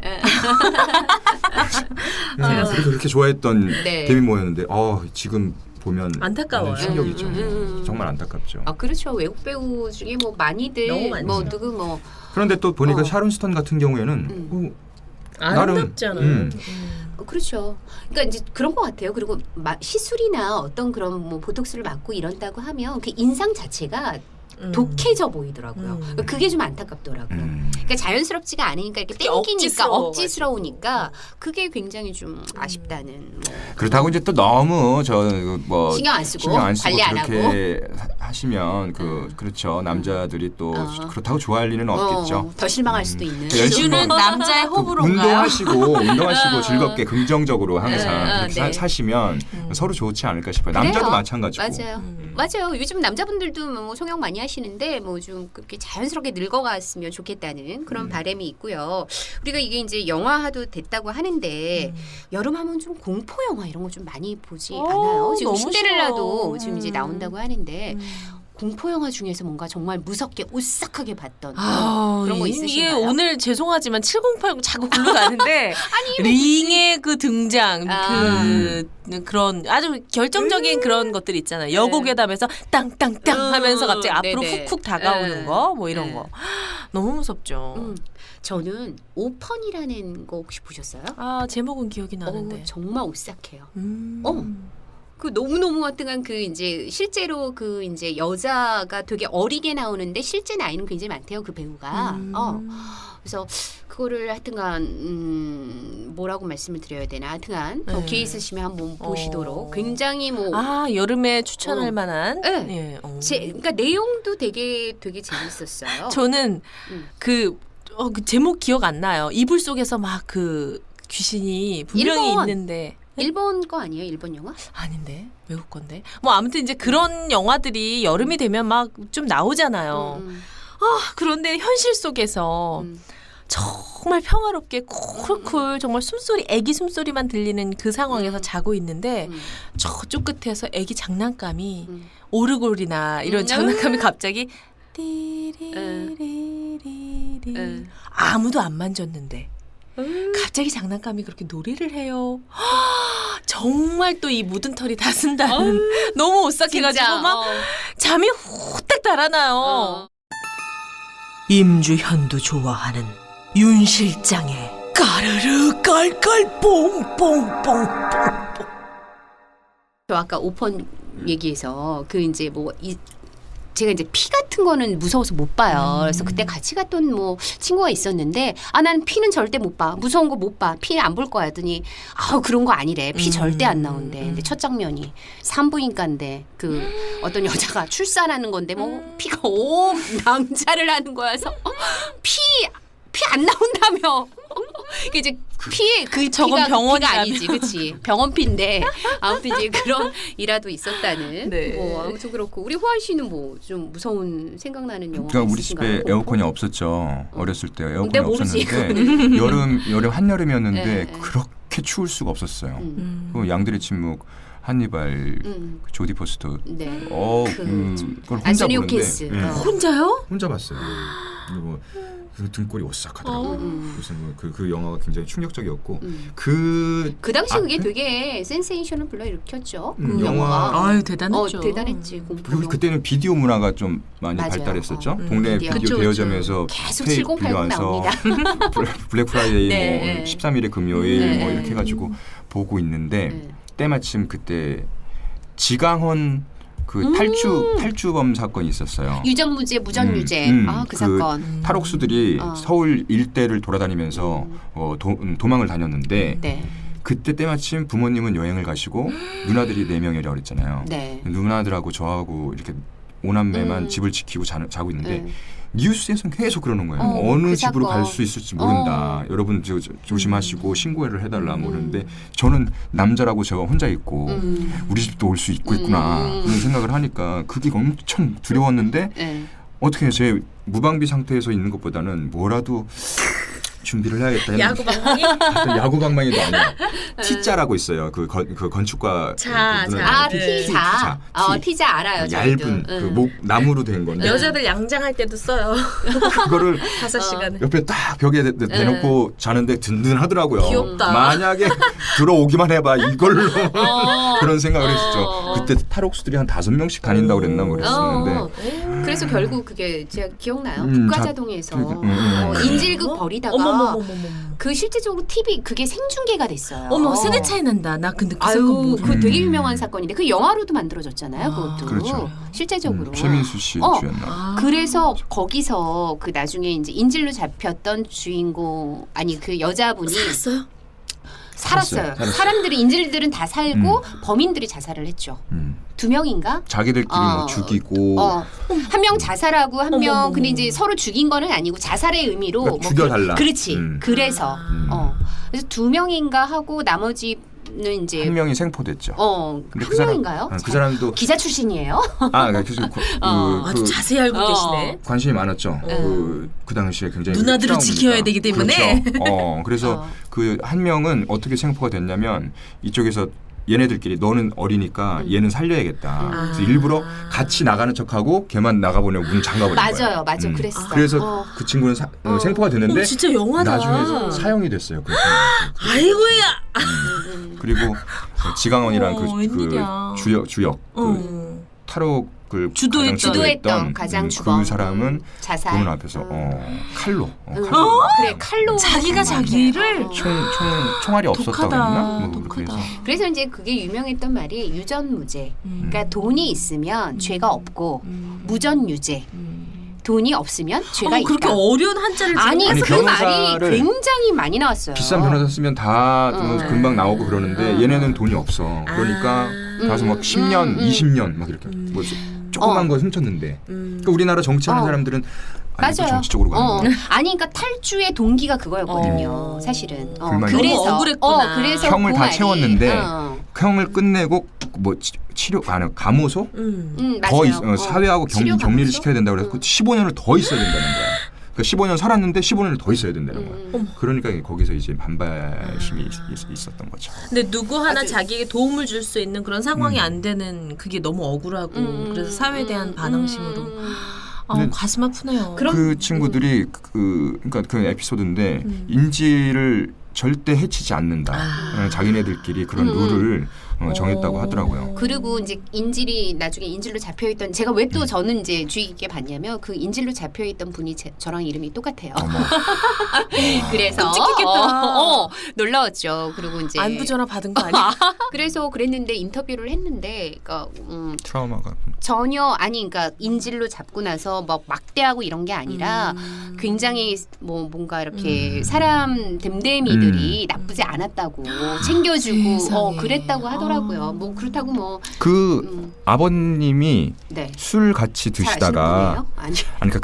Speaker 1: 제가 그래서 그렇게 좋아했던
Speaker 2: 네.
Speaker 1: 데미모였는데 지금 보면
Speaker 3: 안타까워요.
Speaker 1: 충격이죠. 정말 안타깝죠.
Speaker 2: 아 그렇죠. 외국 배우 중에 뭐 많이들
Speaker 3: 너무 많죠.
Speaker 2: 뭐 누구 뭐
Speaker 1: 그런데 또 보니까 샤론 스톤 같은 경우에는
Speaker 3: 아름답잖아요.
Speaker 2: 그렇죠. 그러니까 이제 그런 것 같아요. 그리고 시술이나 어떤 그런 뭐 보톡스를 맞고 이런다고 하면 그 인상 자체가 독해져 보이더라고요. 그러니까 그게 좀 안타깝더라고요. 그러니까 자연스럽지가 않으니까 이렇게 땡기니까 억지스러우니까 그게 굉장히 좀 아쉽다는. 뭐.
Speaker 1: 그렇다고 이제 또 너무 뭐
Speaker 2: 신경 안 쓰고 관리 안 하고
Speaker 1: 그렇게 하시면 그렇죠. 남자들이 또 그렇다고 좋아할 리는 없겠죠.
Speaker 2: 더 실망할 수도 있는.
Speaker 3: 기준은 남자의 호불호인가요?
Speaker 1: 운동하시고 즐겁게 긍정적으로 항상 그렇게
Speaker 2: 네.
Speaker 1: 사시면 서로 좋지 않을까 싶어요. 남자도
Speaker 2: 그래요.
Speaker 1: 마찬가지고.
Speaker 2: 맞아요. 요즘 남자분들도 뭐 성형 많이 하시는데 뭐 좀 그렇게 자연스럽게 늙어갔으면 좋겠다는 그런 바람이 있고요. 우리가 이게 이제 영화화도 됐다고 하는데 여름하면 좀 공포 영화 이런 거 좀 많이 보지 않아요? 지금
Speaker 3: 너무
Speaker 2: 신데렐라도
Speaker 3: 싫어.
Speaker 2: 지금 이제 나온다고 하는데 공포 영화 중에서 뭔가 정말 무섭게 오싹하게 봤던 그런 거
Speaker 3: 이게
Speaker 2: 있으신가요?
Speaker 3: 오늘 죄송하지만 7080 자꾸 글로 가는데 링의 그 등장 그런 아주 결정적인 그런 것들 있잖아요. 여고괴담에서 땅땅땅 하면서 갑자기 앞으로
Speaker 2: 네네.
Speaker 3: 훅훅 다가오는 거 뭐 이런 거 너무 무섭죠.
Speaker 2: 저는 오펀이라는 거 혹시 보셨어요?
Speaker 3: 아 제목은 기억이 나는데
Speaker 2: 정말 오싹해요. 그 너무너무 하여튼간 그 이제 실제로 그 이제 여자가 되게 어리게 나오는데 실제 나이는 굉장히 많대요 그 배우가. 그래서 그거를 하여튼간 뭐라고 말씀을 드려야 되나 하여튼간 더 기회 있으시면 한번 보시도록 굉장히 뭐
Speaker 3: 여름에 추천할 만한.
Speaker 2: 네. 그러니까 내용도 되게 재밌었어요.
Speaker 3: 저는 그 제목 기억 안 나요. 이불 속에서 막 그 귀신이 분명히
Speaker 2: 일본.
Speaker 3: 있는데.
Speaker 2: 일본 거 아니에요? 일본 영화?
Speaker 3: 아닌데 외국 건데 뭐 아무튼 이제 그런 영화들이 여름이 되면 막 좀 나오잖아요. 그런데 현실 속에서 정말 평화롭게 쿨쿨 정말 숨소리 애기 숨소리만 들리는 그 상황에서 자고 있는데 저쪽 끝에서 애기 장난감이 오르골이나 이런 장난감이 갑자기 띠리리리리 아무도 안 만졌는데 갑자기 장난감이 그렇게 노래를 해요. 정말 또 이 묻은 털이 다 쓴다는 너무 오싹해가지고 막 잠이 후딱 달아나요. 임주현도 좋아하는 윤 실장의 까르르 깔깔 뽕뽕뽕뽕.
Speaker 2: 저 아까 오펀 얘기해서 그 이제 뭐 제가 이제 피 같은 거는 무서워서 못 봐요. 그래서 그때 같이 갔던 뭐 친구가 있었는데 난 피는 절대 못 봐. 무서운 거 못 봐. 피 안 볼 거야 했더니 그런 거 아니래. 피 절대 안 나온대. 근데 첫 장면이 산부인과인데 그 어떤 여자가 출산하는 건데 뭐 피가 온 낭자를 하는 거여서 피 안 나온다며. 그 이제 그
Speaker 3: 저건
Speaker 2: 피가
Speaker 3: 병원이라며.
Speaker 2: 아니지, 그렇지? 병원피인데 아무튼 이제 그런 일화도 있었다는.
Speaker 3: 네.
Speaker 2: 뭐 아무튼 그렇고 우리 호환 씨는 뭐 좀 무서운 생각나는 영화
Speaker 1: 그러니까 우리
Speaker 2: 있으신가요?
Speaker 1: 집에 에어컨이 없었죠. 어렸을 때 에어컨이
Speaker 2: 근데 모르지,
Speaker 1: 없었는데 여름 한여름이었는데
Speaker 2: 네.
Speaker 1: 그렇게 추울 수가 없었어요.
Speaker 2: 음.
Speaker 1: 그 양들의 침묵, 한니발, 그 조디 포스터.
Speaker 2: 네.
Speaker 1: 그걸 혼자
Speaker 2: 안소니
Speaker 1: 보는데
Speaker 2: 호킨스.
Speaker 1: 예.
Speaker 3: 혼자요?
Speaker 1: 혼자 봤어요. 그리고 그 등골이 오싹하더라고요. 그래서 그 영화가 굉장히 충격적이었고 그
Speaker 2: 당시
Speaker 1: 아,
Speaker 2: 그게
Speaker 1: 네?
Speaker 2: 되게 센세이션을 불러일으켰죠. 그
Speaker 1: 영화-
Speaker 2: 영화가.
Speaker 3: 아유 대단했죠.
Speaker 2: 대단했지. 공포.
Speaker 1: 그리고 그때는 비디오 문화가 좀 많이
Speaker 2: 맞아요.
Speaker 1: 발달했었죠.
Speaker 2: 어.
Speaker 1: 동네
Speaker 2: 비디오.
Speaker 1: 비디오
Speaker 3: 그쵸,
Speaker 1: 대여점에서
Speaker 2: 계속
Speaker 1: 테이프
Speaker 2: 7080
Speaker 1: 빌려와서
Speaker 2: 나옵니다.
Speaker 1: 블랙 프라이데이
Speaker 2: 네,
Speaker 1: 뭐
Speaker 2: 네.
Speaker 1: 13일의 금요일
Speaker 2: 네,
Speaker 1: 뭐
Speaker 2: 네.
Speaker 1: 이렇게 해가지고 보고 있는데
Speaker 2: 네.
Speaker 1: 때마침 그때 지강헌 그 탈주범 사건이 있었어요.
Speaker 2: 유전무죄, 무전유죄. 그 사건.
Speaker 1: 탈옥수들이
Speaker 2: 어.
Speaker 1: 서울 일대를 돌아다니면서 도망을 다녔는데
Speaker 2: 네.
Speaker 1: 그때 때마침 부모님은 여행을 가시고 누나들이 4명이라 그랬잖아요.
Speaker 2: 네.
Speaker 1: 누나들하고 저하고 이렇게 오남매만 집을 지키고 자고 있는데
Speaker 2: 네.
Speaker 1: 뉴스에서는 계속 그러는 거예요.
Speaker 2: 어,
Speaker 1: 어느
Speaker 2: 그
Speaker 1: 집으로
Speaker 2: 사건.
Speaker 1: 갈 수 있을지 모른다. 여러분 조심하시고 신고를 해달라 뭐 그러는데 저는 남자라고 제가 혼자 있고 우리 집도 올 수 있구나 그런 생각을 하니까 그게 엄청 두려웠는데
Speaker 2: 네.
Speaker 1: 어떻게 제 무방비 상태에서 있는 것보다는 뭐라도 준비를 해야겠다.
Speaker 3: 야구 방망이?
Speaker 1: 야구 방망이도 아니야. T자라고 있어요. 그 건축과
Speaker 3: 자,
Speaker 1: 그
Speaker 3: 자.
Speaker 2: T자. T자 알아요. 저희도.
Speaker 1: 얇은 그 목 나무로 된 건데
Speaker 3: 여자들 양장할 때도 써요.
Speaker 1: 그거를
Speaker 3: 5시간을.
Speaker 1: 옆에 딱 벽에 대놓고 자는데 든든하더라고요.
Speaker 3: 귀엽다.
Speaker 1: 만약에 들어오기만 해봐 이걸로 그런 생각을 했었죠. 그때 탈옥수들이 한 5명씩 다닌다고 그랬나 그랬었는데
Speaker 2: 그래서 결국 그게 제가 기억나요.
Speaker 1: 자,
Speaker 2: 국가자동에서 인질극 벌이다가
Speaker 3: 어머머머머머.
Speaker 2: 그 실제적으로 TV 그게 생중계가 됐어요.
Speaker 3: 어머 세대 차이 난다. 나 근데 그 사건
Speaker 2: 아유,
Speaker 3: 모르.
Speaker 2: 그 되게 유명한 사건인데 그 영화로도 만들어졌잖아요. 그것도
Speaker 1: 그렇죠.
Speaker 2: 실제적으로.
Speaker 1: 최민수 씨 주연나.
Speaker 3: 아.
Speaker 2: 그래서 거기서 그 나중에 이제 인질로 잡혔던 주인공 아니 그 여자분이
Speaker 3: 살았어요?
Speaker 2: 살았어요.
Speaker 1: 살았어요.
Speaker 2: 사람들이 인질들은 다 살고 범인들이 자살을 했죠. 2명인가?
Speaker 1: 자기들끼리 뭐 죽이고
Speaker 2: 한 명 자살하고 한 명
Speaker 3: 어머머머.
Speaker 2: 근데 이제 서로 죽인 거는 아니고 자살의 의미로
Speaker 1: 그러니까 죽여달라.
Speaker 2: 그렇지.
Speaker 1: 음.
Speaker 2: 그래서 그래서 2명인가 하고 나머지는 이제
Speaker 1: 한 명이 생포됐죠. 근데
Speaker 2: 한 명인가요?
Speaker 1: 그 사람도
Speaker 2: 기자 출신이에요?
Speaker 1: 그래서
Speaker 3: 아주 자세히 알고 계시네.
Speaker 1: 관심이 많았죠. 그 당시에 굉장히
Speaker 3: 누나들을
Speaker 1: 트라우마니까.
Speaker 3: 지켜야 되기 때문에.
Speaker 1: 그렇죠. 그래서 그 한 명은 어떻게 생포가 됐냐면 이쪽에서 얘네들끼리 너는 어리니까 얘는 살려야겠다. 그래서 일부러 같이 나가는 척하고 걔만 나가보내고 문 잠가버린 거예요.
Speaker 2: 맞아. 그랬어.
Speaker 1: 그래서 그 친구는 생포가 됐는데
Speaker 3: 진짜 영화다.
Speaker 1: 나중에 사형이 됐어요.
Speaker 3: 아이고야.
Speaker 1: 그리고 지강원이랑
Speaker 3: 웬일이야.
Speaker 1: 주역 탈옥을
Speaker 2: 주도했던 가장 주범.
Speaker 1: 그 사람은
Speaker 2: 자살.
Speaker 1: 보는 앞에서 칼로
Speaker 2: 그래 칼로
Speaker 3: 자기가 자기를
Speaker 1: 총알이 없었다고
Speaker 3: 독하다.
Speaker 1: 했나? 뭐
Speaker 3: 독하다.
Speaker 1: 그래서
Speaker 2: 그래서 이제 그게 유명했던 말이 유전무죄. 그러니까 돈이 있으면 죄가 없고 무전유죄. 돈이 없으면 죄가 있다.
Speaker 3: 그렇게 어려운 한자를
Speaker 2: 아니
Speaker 1: 아니,
Speaker 2: 그 말이
Speaker 1: 변호사를
Speaker 2: 굉장히 많이 나왔어요.
Speaker 1: 비싼 변호사 쓰면 다 금방 나오고 그러는데 얘네는 돈이 없어. 그러니까 가서 막 10년, 20년 막 이렇게 뭐 조그만 거 훔쳤는데 그러니까 우리나라 정치하는 사람들은 아니,
Speaker 2: 맞아요.
Speaker 1: 정치 쪽으로 가는 거야.
Speaker 2: 아니 그러니까 탈주의 동기가 그거였거든요. 사실은.
Speaker 1: 불만이
Speaker 2: 그래서
Speaker 3: 너무 억울했구나.
Speaker 2: 그래서
Speaker 1: 형을
Speaker 2: 그
Speaker 1: 다
Speaker 2: 말이,
Speaker 1: 채웠는데 형을 끝내고 뭐 치료 감호소 더
Speaker 2: 맞아요.
Speaker 1: 사회하고
Speaker 2: 치료
Speaker 1: 격리를
Speaker 2: 감호소?
Speaker 1: 시켜야 된다고 그래서 15년을 더 있어야 된다는 거야. 그러니까 15년 살았는데 15년을 더 있어야 된다는 거야. 그러니까 거기서 이제 반발심이 있었던 거죠.
Speaker 3: 근데 누구 하나 자기에게 도움을 줄 수 있는 그런 상황이 안 되는 그게 너무 억울하고 그래서 사회에 대한 반항심으로 가슴 아프네요.
Speaker 1: 그 친구들이 그러니까 그 에피소드인데 인지를 절대 해치지 않는다. 자기네들끼리 그런 룰을 정했다고 하더라고요.
Speaker 2: 그리고 이제 인질이 나중에 인질로 잡혀있던 제가 왜 또 저는 이제 주의 깊게 봤냐면 그 인질로 잡혀있던 분이 저랑 이름이 똑같아요. 그래서 놀라웠죠. 그리고 이제
Speaker 3: 안부 전화 받은 거 아니야?
Speaker 2: 그래서 그랬는데 인터뷰를 했는데 그러니까
Speaker 1: 트라우마가
Speaker 2: 전혀 아니 그러니까 인질로 잡고 나서 막 막대하고 이런 게 아니라 굉장히 뭐 뭔가 이렇게 사람 댐댐이들이 나쁘지 않았다고 챙겨주고
Speaker 3: 세상에.
Speaker 2: 그랬다고 하더라고요. 뭐 그렇다고 뭐
Speaker 1: 그 아버님이
Speaker 2: 네.
Speaker 1: 술 같이 드시다가
Speaker 2: 아니.
Speaker 1: 그러니까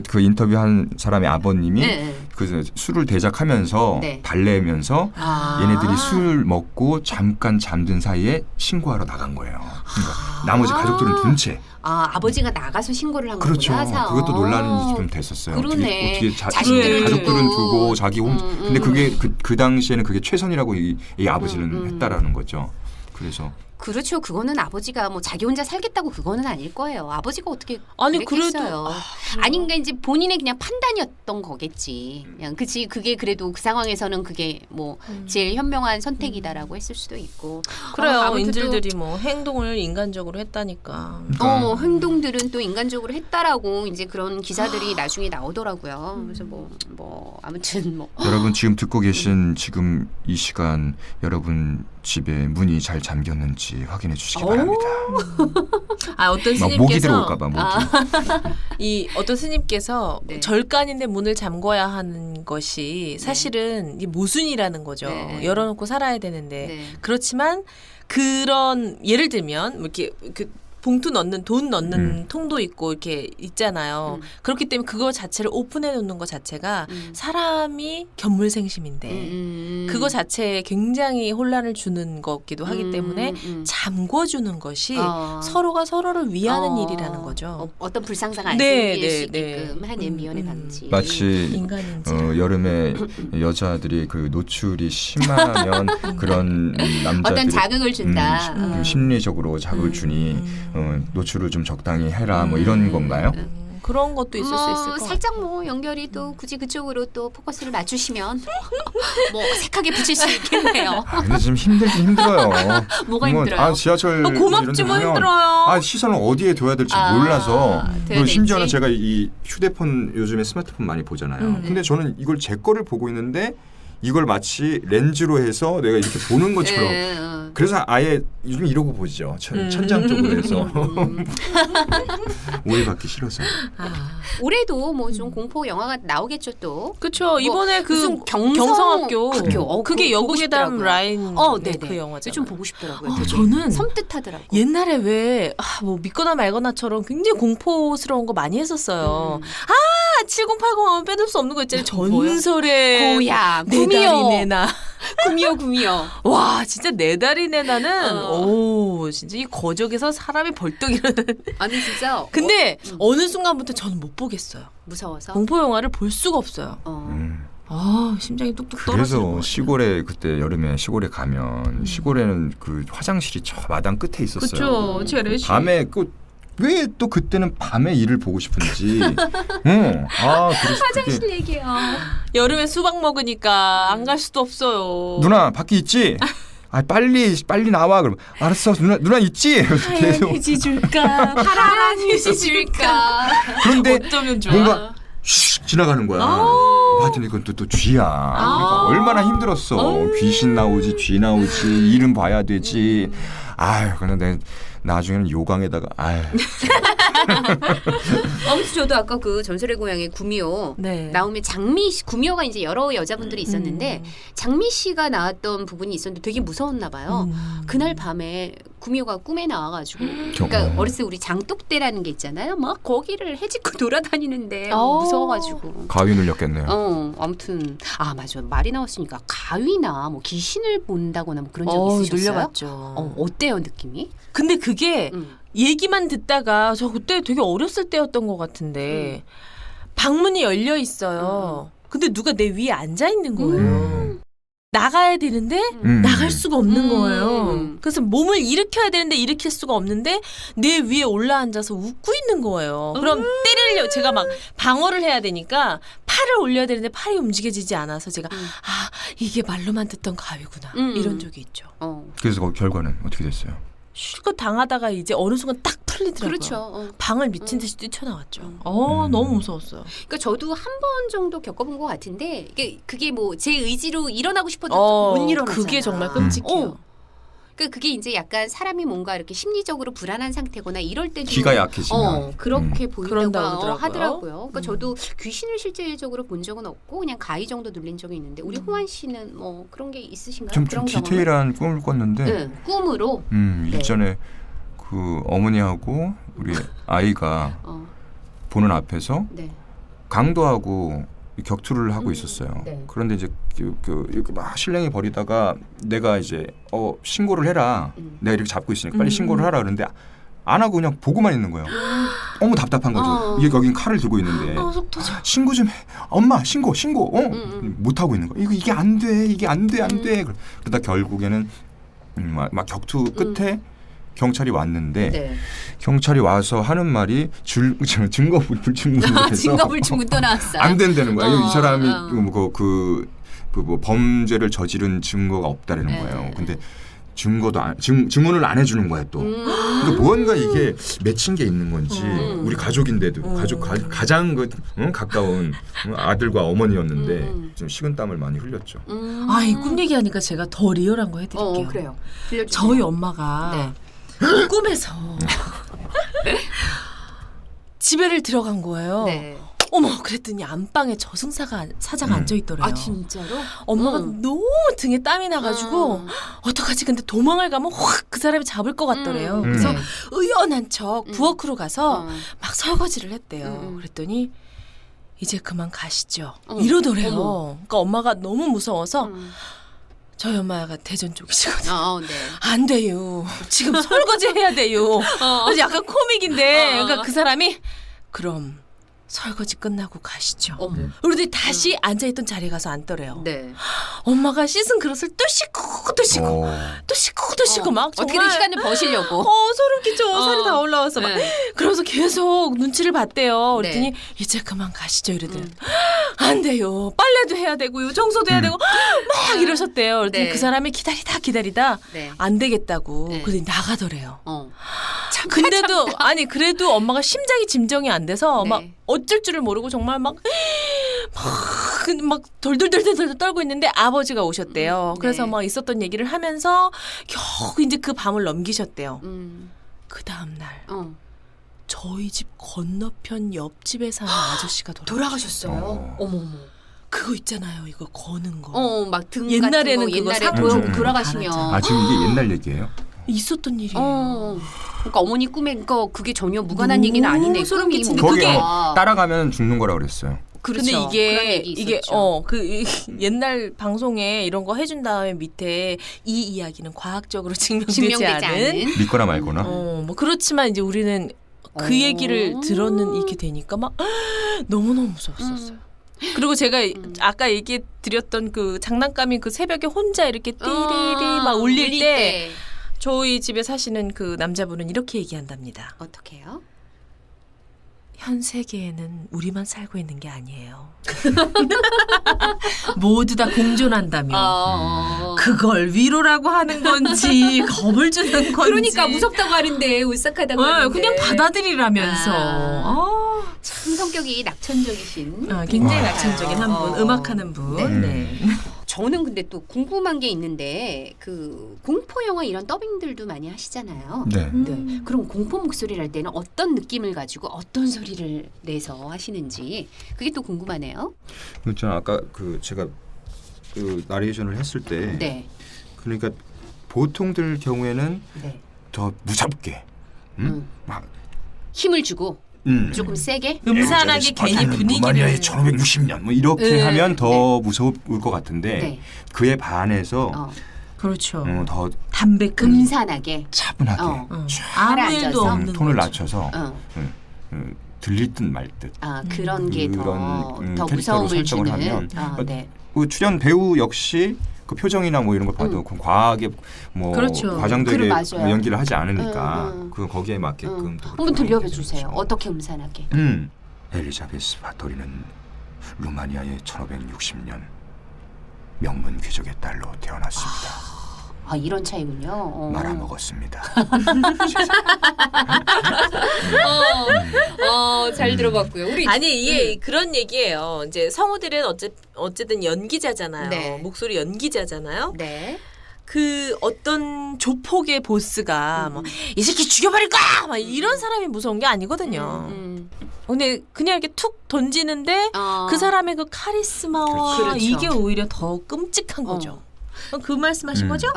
Speaker 1: 그 인터뷰한 사람의 아버님이
Speaker 2: 네.
Speaker 1: 그 술을 대작하면서
Speaker 2: 네.
Speaker 1: 달래면서
Speaker 2: 아.
Speaker 1: 얘네들이 술 먹고 잠깐 잠든 사이에 신고하러 나간 거예요. 그러니까 나머지 가족들은 둔 채.
Speaker 2: 아버지가 나가서 신고를 한
Speaker 1: 그렇죠.
Speaker 2: 거구나.
Speaker 1: 그것도 논란이 좀 됐었어요.
Speaker 2: 그러네.
Speaker 1: 어떻게
Speaker 2: 자식들을
Speaker 1: 가족들은
Speaker 2: 두고.
Speaker 1: 두고 자기 근데 그게 그 당시에는 그게 최선이라고 이 아버지는 했다라는 거죠. 그래서
Speaker 2: 그렇죠. 그거는 아버지가 뭐 자기 혼자 살겠다고 그거는 아닐 거예요. 아버지가 어떻게
Speaker 3: 아니,
Speaker 2: 그랬겠어요.
Speaker 3: 그래도
Speaker 2: 아니 그러니까 이제 본인의 그냥 판단이었던 거겠지. 그냥 그치 그게 그래도 그 상황에서는 그게 뭐 제일 현명한 선택이다라고 했을 수도 있고.
Speaker 3: 그래요.
Speaker 2: 아무튼 또
Speaker 3: 인질들이 뭐 행동을 인간적으로 했다니까.
Speaker 2: 행동들은 또 인간적으로 했다라고 이제 그런 기사들이 나중에 나오더라고요. 그래서 뭐 아무튼 뭐
Speaker 1: 여러분 지금 듣고 계신 지금 이 시간 여러분 집에 문이 잘 잠겼는지 확인해 주시기 바랍니다.
Speaker 3: 어떤
Speaker 1: 막 모기
Speaker 3: 스님께서
Speaker 1: 들어올까봐 모기.
Speaker 3: 어떤 스님께서
Speaker 2: 네.
Speaker 3: 절간인데 문을 잠궈야 하는 것이 사실은 이 모순이라는 거죠.
Speaker 2: 네.
Speaker 3: 열어놓고 살아야 되는데
Speaker 2: 네.
Speaker 3: 그렇지만 그런 예를 들면 뭐 이렇게 그 봉투 넣는 돈 넣는 통도 있고 이렇게 있잖아요. 그렇기 때문에 그거 자체를 오픈해 놓는 것 자체가 사람이 견물생심인데 그거 자체에 굉장히 혼란을 주는 거기도 하기 때문에 잠궈주는 것이 서로가 서로를 위하는 일이라는 거죠.
Speaker 2: 어떤 불상사가 안
Speaker 3: 네,
Speaker 2: 생길 수
Speaker 3: 네,
Speaker 2: 있게끔
Speaker 3: 네.
Speaker 2: 한 미연의 방지.
Speaker 1: 마치
Speaker 3: 인간인지.
Speaker 1: 여름에 여자들이 그 노출이 심하면 그런 남자들이
Speaker 2: 어떤 자극을 준다.
Speaker 1: 그 심리적으로 자극을 주니 노출을 좀 적당히 해라 뭐 이런 건가요?
Speaker 3: 그런 것도 있을 수 있을 것
Speaker 2: 살짝 뭐 연결이 또 굳이 그쪽으로 또 포커스를 맞추시면 뭐 어색하게 붙일 수 있겠네요.
Speaker 1: 근데 지금 힘들긴 힘들어요.
Speaker 2: 뭐가 힘들어요?
Speaker 1: 지하철
Speaker 3: 고맙지 뭐
Speaker 1: 이런 데
Speaker 3: 힘들어요.
Speaker 1: 시선을 어디에 둬야 될지 몰라서
Speaker 2: 둬야
Speaker 1: 그리고 심지어는
Speaker 2: 될지.
Speaker 1: 제가 이 휴대폰 요즘에 스마트폰 많이 보잖아요. 근데 저는 이걸 제 거를 보고 있는데 이걸 마치 렌즈로 해서 내가 이렇게 보는 것처럼 그래서 아예 요즘 이러고 보죠. 천장 쪽으로 해서 오해받기 싫어서.
Speaker 2: 올해도 뭐 좀 공포 영화가 나오겠죠 또.
Speaker 3: 그렇죠. 이번에 그
Speaker 2: 무슨
Speaker 3: 경성학교 그게
Speaker 2: 그거 보고
Speaker 3: 여고괴담
Speaker 2: 싶더라고요.
Speaker 3: 라인
Speaker 2: 네네.
Speaker 3: 그 영화죠.
Speaker 2: 좀 보고 싶더라고요. 되게
Speaker 3: 저는
Speaker 2: 섬뜩하더라고.
Speaker 3: 옛날에 왜 뭐 믿거나 말거나처럼 굉장히 공포스러운 거 많이 했었어요. 7080 하면 빼놓을 수 없는 거 있잖아요. 전설의
Speaker 2: 고야
Speaker 3: 네 다리
Speaker 2: 구미호
Speaker 3: 내나.
Speaker 2: 구미호.
Speaker 3: 와 진짜 네 다리 내나는 오 진짜 이 거적에서 사람이 벌떡 일어나는.
Speaker 2: 아니 진짜.
Speaker 3: 근데 어느 순간부터 저는 못 보겠어요.
Speaker 2: 무서워서.
Speaker 3: 공포 영화를 볼 수가 없어요. 심장이 뚝뚝 떨어지는 것
Speaker 1: 그래서
Speaker 3: 같아요.
Speaker 1: 시골에 그때 여름에 시골에 가면 시골에는 그 화장실이 저 마당 끝에 있었어요.
Speaker 3: 그렇죠. 재래시.
Speaker 1: 밤에 왜 또 그때는 밤에 일을 보고 싶은지. 그래서
Speaker 2: 화장실 얘기요.
Speaker 3: 여름에 수박 먹으니까 안 갈 수도 없어요.
Speaker 1: 누나 밖에 있지? 빨리 나와. 그럼 알았어. 누나 있지? 계속.
Speaker 3: 휴지 줄까? 파란 휴지 줄까?
Speaker 1: 그런데
Speaker 3: 어쩌면 좋아.
Speaker 1: 뭔가 슉 지나가는 거야. 봤더니 이건 또 쥐야. 그러니까 얼마나 힘들었어. 귀신 나오지, 쥐 나오지, 이름 봐야 되지. 근데 나중에는 요강에다가
Speaker 2: 아무튼 저도 아까 그 전설의 고향의 구미호
Speaker 3: 네.
Speaker 2: 나오면 구미호가 이제 여러 여자분들이 있었는데 장미 씨가 나왔던 부분이 있었는데 되게 무서웠나 봐요. 그날 밤에 구미호가 꿈에 나와가지고 그러니까 어렸을 때 우리 장독대라는 게 있잖아요. 막 거기를 해집고 돌아다니는데 무서워가지고
Speaker 1: 가위 눌렸겠네요.
Speaker 2: 아무튼 맞아 말이 나왔으니까 가위나 뭐 귀신을 본다거나 뭐 그런 적 있으셨어요?
Speaker 3: 눌려봤죠.
Speaker 2: 어때요 느낌이?
Speaker 3: 근데 그게 얘기만 듣다가 저 그때 되게 어렸을 때였던 것 같은데 방문이 열려 있어요. 근데 누가 내 위에 앉아 있는 거예요. 나가야 되는데 나갈 수가 없는 거예요. 그래서 몸을 일으켜야 되는데 일으킬 수가 없는데 내 위에 올라앉아서 웃고 있는 거예요. 그럼 때리려 제가 막 방어를 해야 되니까 팔을 올려야 되는데 팔이 움직여지지 않아서 제가 이게 말로만 듣던 가위구나 이런 적이 있죠.
Speaker 1: 그래서 그 결과는 어떻게 됐어요?
Speaker 3: 실컷 당하다가 이제 어느 순간 딱 풀리더라고요.
Speaker 2: 그렇죠.
Speaker 3: 방을 미친 듯이 뛰쳐나왔죠. 너무 무서웠어요.
Speaker 2: 그러니까 저도 한 번 정도 겪어본 것 같은데 그게 뭐 제 의지로 일어나고 싶어도 못 일어나잖아.
Speaker 3: 그게 정말 끔찍해요.
Speaker 2: 그러니까 그게 이제 약간 사람이 뭔가 이렇게 심리적으로 불안한 상태거나 이럴 때도
Speaker 1: 기가 약해지면
Speaker 2: 그렇게
Speaker 3: 그런다고
Speaker 2: 보인다고
Speaker 3: 하더라고요.
Speaker 2: 하더라고요. 그러니까 저도 귀신을 실제적으로 본 적은 없고 그냥 가위 정도 눌린 적이 있는데 우리 호환 씨는 뭐 그런 게 있으신가요?
Speaker 1: 좀
Speaker 2: 그런
Speaker 1: 디테일한 꿈을 꿨는데
Speaker 2: 네, 꿈으로 네.
Speaker 1: 일전에 그 어머니하고 우리 아이가 보는 앞에서
Speaker 2: 네.
Speaker 1: 강도하고 격투를 하고 있었어요.
Speaker 2: 네.
Speaker 1: 그런데 이제 이렇게 막 실랭이 벌이다가 내가 이제 신고를 해라. 내가 이렇게 잡고 있으니까 빨리 신고를 하라. 그런데 안 하고 그냥 보고만 있는 거예요. 너무 답답한 거죠. 이게 여긴 칼을 들고 있는데
Speaker 3: 속 터져.
Speaker 1: 신고 좀 해. 엄마 신고. 못 하고 있는 거. 이게 안 돼. 이게 안 돼. 그러다 결국에는 막 격투 끝에 경찰이 왔는데
Speaker 2: 네.
Speaker 1: 경찰이 와서 하는 말이 증거 불충분해서
Speaker 2: 증거 불충분 또 나왔어요.
Speaker 1: 안 된다는 거야. 이 사람이 뭐 범죄를 저지른 증거가 없다라는 거예요. 근데 증거도 증언을 안 해주는 거야 또. 그러니까 뭔가 이게 맺힌 게 있는 건지 우리 가족인데도 가장 가까운 아들과 어머니였는데 좀 식은땀을 많이 흘렸죠.
Speaker 3: 이 꿈 얘기하니까 제가 더 리얼한 거 해드릴게요.
Speaker 2: 그래요. 들려주세요.
Speaker 3: 저희 엄마가 꿈에서 집에를 들어간 거예요.
Speaker 2: 네.
Speaker 3: 어머, 그랬더니 안방에 저승사가 앉아 있더래요.
Speaker 2: 아 진짜로?
Speaker 3: 엄마가 너무 등에 땀이 나가지고 어떡하지? 근데 도망을 가면 확 그 사람이 잡을 것 같더래요. 그래서 의연한 척 부엌으로 가서 막 설거지를 했대요. 그랬더니 이제 그만 가시죠. 이러더래요. 그러니까 엄마가 너무 무서워서 저희 엄마가 대전 쪽이시거든요.
Speaker 2: 네.
Speaker 3: 안 돼요. 지금 설거지 해야 돼요. 그래서 약간 코믹인데 그러니까 그 사람이 그럼 설거지 끝나고 가시죠. 그러더니 다시 앉아있던 자리에 가서 앉더래요.
Speaker 2: 네.
Speaker 3: 엄마가 씻은 그릇을 또 씻고 또 씻고 또 씻고 또 씻고 막 정말
Speaker 2: 어떻게든 시간을 버시려고.
Speaker 3: 소름 끼쳐. 살이 다 올라와서 막 그러면서 계속 눈치를 봤대요. 그랬더니
Speaker 2: 네.
Speaker 3: 이제 그만 가시죠 이러더니 안 돼요. 빨래도 해야 되고요. 청소도 해야 되고 막 이러셨대요. 그랬더니
Speaker 2: 네.
Speaker 3: 그 사람이 기다리다
Speaker 2: 네.
Speaker 3: 안 되겠다고
Speaker 2: 네.
Speaker 3: 그러더니 나가더래요.
Speaker 2: 근데도
Speaker 3: 그래도 엄마가 심장이 짐정이 안 돼서
Speaker 2: 네.
Speaker 3: 막 어쩔 줄을 모르고 정말 막 돌돌돌돌 떨고 있는데 아버지가 오셨대요.
Speaker 2: 네.
Speaker 3: 그래서 막 있었던 얘기를 하면서 겨우 이제 그 밤을 넘기셨대요. 그 다음 날 저희 집 건너편 옆집에 사는 아저씨가
Speaker 2: 돌아가셨어요. 어머머.
Speaker 3: 그거 있잖아요. 이거 거는 거.
Speaker 2: 막 등
Speaker 3: 옛날에는
Speaker 2: 같은 거
Speaker 3: 그거
Speaker 2: 옛날에
Speaker 3: 상처
Speaker 2: 돌아가시면.
Speaker 1: 아 지금 이게 옛날 얘기예요?
Speaker 3: 있었던 일이에요.
Speaker 2: 그러니까 어머니 꿈에 그게 전혀 무관한 얘기는 아니네.
Speaker 3: 소름
Speaker 2: 꿈이
Speaker 3: 끼치는데
Speaker 2: 뭐
Speaker 1: 거기
Speaker 3: 그게-
Speaker 1: 따라가면 죽는 거라 그랬어요.
Speaker 2: 그렇죠.
Speaker 3: 근데
Speaker 2: 그런 얘기
Speaker 3: 이게
Speaker 2: 있었죠.
Speaker 3: 옛날 방송에 이런 거 해준 다음에 밑에 이 이야기는 과학적으로 증명되지 않은
Speaker 1: 믿거나 말거나.
Speaker 3: 뭐 그렇지만 이제 우리는 그 얘기를 들었는 이렇게 되니까 막 너무너무 무서웠었어요. 그리고 제가 아까 얘기해 드렸던 그 장난감이 그 새벽에 혼자 이렇게 띠리리 막 울릴 때 저희 집에 사시는 그 남자분은 이렇게 얘기한답니다.
Speaker 2: 어떻게 해요?
Speaker 3: 현 세계에는 우리만 살고 있는 게 아니에요. 모두 다 공존한다며. 그걸 위로라고 하는 건지 겁을 주는 건지.
Speaker 2: 그러니까 무섭다고 하는데 울싹하다고 하는데.
Speaker 3: 그냥 받아들이라면서.
Speaker 2: 참 성격이 낙천적이신.
Speaker 3: 굉장히 낙천적인 한 분, 음악하는 분. 네.
Speaker 2: 저는 근데 또 궁금한 게 있는데 그 공포 영화 이런 더빙들도 많이 하시잖아요.
Speaker 1: 네.
Speaker 2: 네. 그럼 공포 목소리를 할 때는 어떤 느낌을 가지고 어떤 소리를 내서 하시는지 그게 또 궁금하네요.
Speaker 1: 저는 아까 제가 그 나레이션을 했을 때,
Speaker 2: 네.
Speaker 1: 그러니까 보통들 경우에는
Speaker 2: 네.
Speaker 1: 더 무섭게, 막
Speaker 2: 힘을 주고 조금 세게
Speaker 3: 음산하게 괜히 분위기를
Speaker 1: 루마니아의 1560년 뭐 이렇게 하면 더 무서울 것 같은데 그에 반해서
Speaker 3: 그렇죠.
Speaker 1: 더
Speaker 3: 담백하게
Speaker 2: 음산하게
Speaker 1: 차분하게
Speaker 3: 아무 일도 없는
Speaker 1: 톤을
Speaker 3: 거죠.
Speaker 1: 낮춰서 들릴 듯 말 듯.
Speaker 2: 그런 게 더
Speaker 1: 캐릭터로
Speaker 2: 무서움을
Speaker 1: 설정을
Speaker 2: 주는.
Speaker 1: 하면
Speaker 2: 네.
Speaker 1: 그 출연 배우 역시 그 표정이나 뭐 이런 걸 봐도 그 과하게 뭐
Speaker 3: 그렇죠.
Speaker 1: 과장되게
Speaker 2: 맞아요.
Speaker 1: 연기를 하지 않으니까 그 거기에 맞게끔 또
Speaker 2: 한번
Speaker 1: 그렇게
Speaker 2: 들려주세요.
Speaker 1: 되겠죠.
Speaker 2: 어떻게 음산하게?
Speaker 1: 엘리자베스 바토리는 루마니아의 1560년 명문 귀족의 딸로 태어났습니다.
Speaker 2: 아, 이런 차이군요.
Speaker 1: 말아먹었습니다.
Speaker 2: 잘 들어봤고요. 우리
Speaker 3: 아니 이게 그런 얘기예요. 이제 성우들은 어쨌든 연기자잖아요.
Speaker 2: 네.
Speaker 3: 목소리 연기자잖아요.
Speaker 2: 네.
Speaker 3: 그 어떤 조폭의 보스가 뭐 이 새끼 죽여버릴 거야 막 이런 사람이 무서운 게 아니거든요. 근데 그냥 이렇게 툭 던지는데 그 사람의 그 카리스마와
Speaker 2: 그렇죠.
Speaker 3: 이게 오히려 더 끔찍한 거죠. 그 말씀하신 거죠?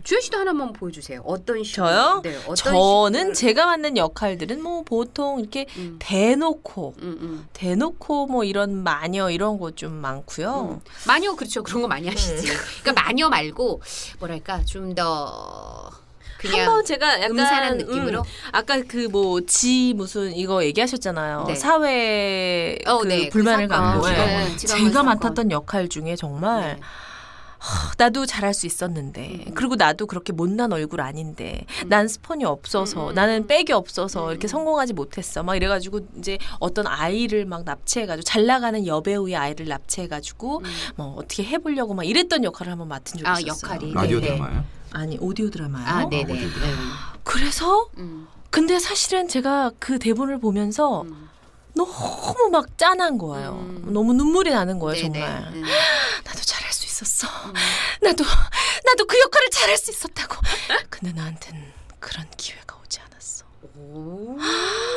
Speaker 2: 주현 씨도 하나만 보여주세요. 어떤 식으로?
Speaker 3: 저요?
Speaker 2: 네, 어떤
Speaker 3: 저는
Speaker 2: 식으로?
Speaker 3: 제가 맡는 역할들은 뭐 보통 이렇게 대놓고 뭐 이런 마녀 이런 거 좀 많고요.
Speaker 2: 마녀 그렇죠. 그런 거 많이 하시지. 그러니까 마녀 말고 뭐랄까 좀 더 그냥
Speaker 3: 한번 제가 약간
Speaker 2: 음산한 느낌으로.
Speaker 3: 아까 그 뭐 무슨 이거 얘기하셨잖아요.
Speaker 2: 네.
Speaker 3: 사회 그
Speaker 2: 네,
Speaker 3: 불만을
Speaker 2: 그 사건.
Speaker 3: 갖고
Speaker 2: 네, 지방은
Speaker 3: 제가
Speaker 2: 사건.
Speaker 3: 맡았던 역할 중에 정말
Speaker 2: 네.
Speaker 3: 나도 잘할 수 있었는데 그리고 나도 그렇게 못난 얼굴 아닌데 난 스폰이 없어서 나는 백이 없어서 이렇게 성공하지 못했어 막 이래가지고 이제 어떤 아이를 막 납치해가지고 잘 나가는 여배우의 아이를 납치해가지고 뭐 어떻게 해보려고 막 이랬던 역할을 한번 맡은 적이 있었어요.
Speaker 2: 역할이.
Speaker 1: 라디오
Speaker 2: 네, 네.
Speaker 1: 드라마요?
Speaker 3: 아니 오디오 드라마요.
Speaker 2: 아, 네네.
Speaker 1: 어디든.
Speaker 3: 그래서 근데 사실은 제가 그 대본을 보면서 너무 막 짠한 거예요. 너무 눈물이 나는 거예요,
Speaker 2: 네네.
Speaker 3: 정말. 나도 잘할 수 있었어. 나도 그 역할을 잘할 수 있었다고. 근데 나한테는 그런 기회가 오지 않았어.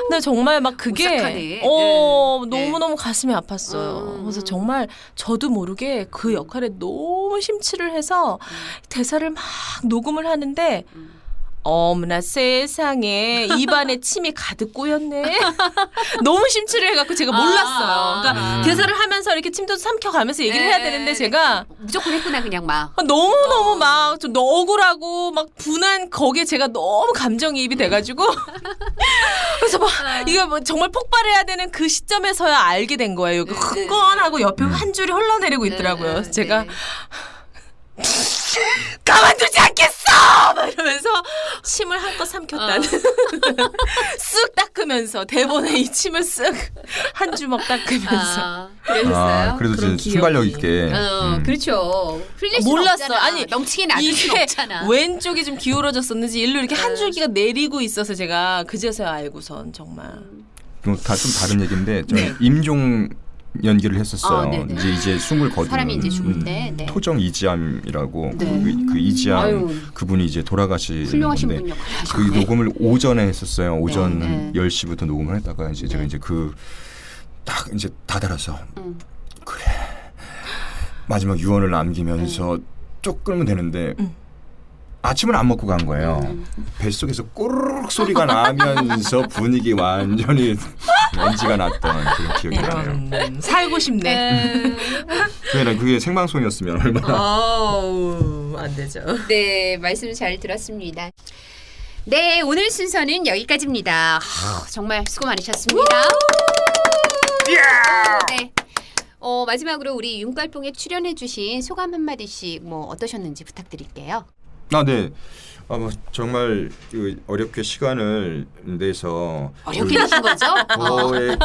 Speaker 3: 근데 정말 막 그게
Speaker 2: 오싹하네.
Speaker 3: 너무너무 가슴이 아팠어요. 그래서 정말 저도 모르게 그 역할에 너무 심취를 해서 대사를 막 녹음을 하는데 어머나 세상에 입안에 침이 가득 꼬였네. 너무 심취를 해갖고 제가 몰랐어요. 그러니까 대사를 하면서 이렇게 침도 삼켜가면서 얘기를 해야 되는데 제가
Speaker 2: 무조건 했구나 그냥 막.
Speaker 3: 너무너무 막 좀 억울하고 막 분한 거기에 제가 너무 감정이입이 돼가지고 그래서 막 이거 뭐 정말 폭발해야 되는 그 시점에서야 알게 된 거예요. 그 흥건하고 옆에 한 줄이 흘러내리고 있더라고요. 그래서 제가 가만두지 않겠어! 막 이러면서 침을 한껏 삼켰다는 쓱 닦으면서 대본에 이 침을 쓱 한 주먹 닦으면서
Speaker 2: 그러셨어요?
Speaker 1: 그래도
Speaker 3: 그런
Speaker 1: 진짜 순발력
Speaker 3: 기억이.
Speaker 1: 있게.
Speaker 2: 그렇죠. 흘릴 수는
Speaker 3: 몰랐어.
Speaker 2: 없잖아.
Speaker 3: 아니,
Speaker 2: 넘치게 놔둘 수는
Speaker 3: 이게
Speaker 2: 없잖아.
Speaker 3: 왼쪽이 좀 기울어졌었는지 일로 이렇게 한 줄기가 내리고 있어서 제가 그제서야 알고선 정말
Speaker 1: 다 좀 다른 얘기인데 저는 임종 연기를 했었어요.
Speaker 2: 네네.
Speaker 1: 이제 숨을 거두는
Speaker 2: 사람이 이제 죽을 때. 네.
Speaker 1: 토정 이지암이라고
Speaker 2: 네.
Speaker 1: 그 이지암
Speaker 2: 아유.
Speaker 1: 그분이 이제 돌아가시는
Speaker 2: 훌륭하신
Speaker 1: 건데
Speaker 2: 분 역할
Speaker 1: 그
Speaker 2: 하셨네.
Speaker 1: 녹음을 오전에 했었어요. 오전
Speaker 2: 네.
Speaker 1: 10시부터 녹음을 했다가 이제 제가 이제 그 딱 이제 다다라서 그래 마지막 유언을 남기면서 쭉 끓으면 되는데 아침을 안 먹고 간 거예요. 뱃속에서 꼬르륵 소리가 나면서 분위기 완전히 렌지가 났던 그런 기억이 나네요.
Speaker 3: 이런 살고 싶네.
Speaker 1: 그게 생방송이었으면 얼마나
Speaker 3: 아우 안 되죠.
Speaker 2: 네, 말씀 잘 들었습니다. 네, 오늘 순서는 여기까지입니다. 정말 수고 많으셨습니다. 네. 마지막으로 우리 윤깔뽕에 출연해주신 소감 한마디씩 뭐 어떠셨는지 부탁드릴게요.
Speaker 1: 네. 뭐 정말 그 어렵게 시간을 내서
Speaker 2: 어렵게 되신 거죠?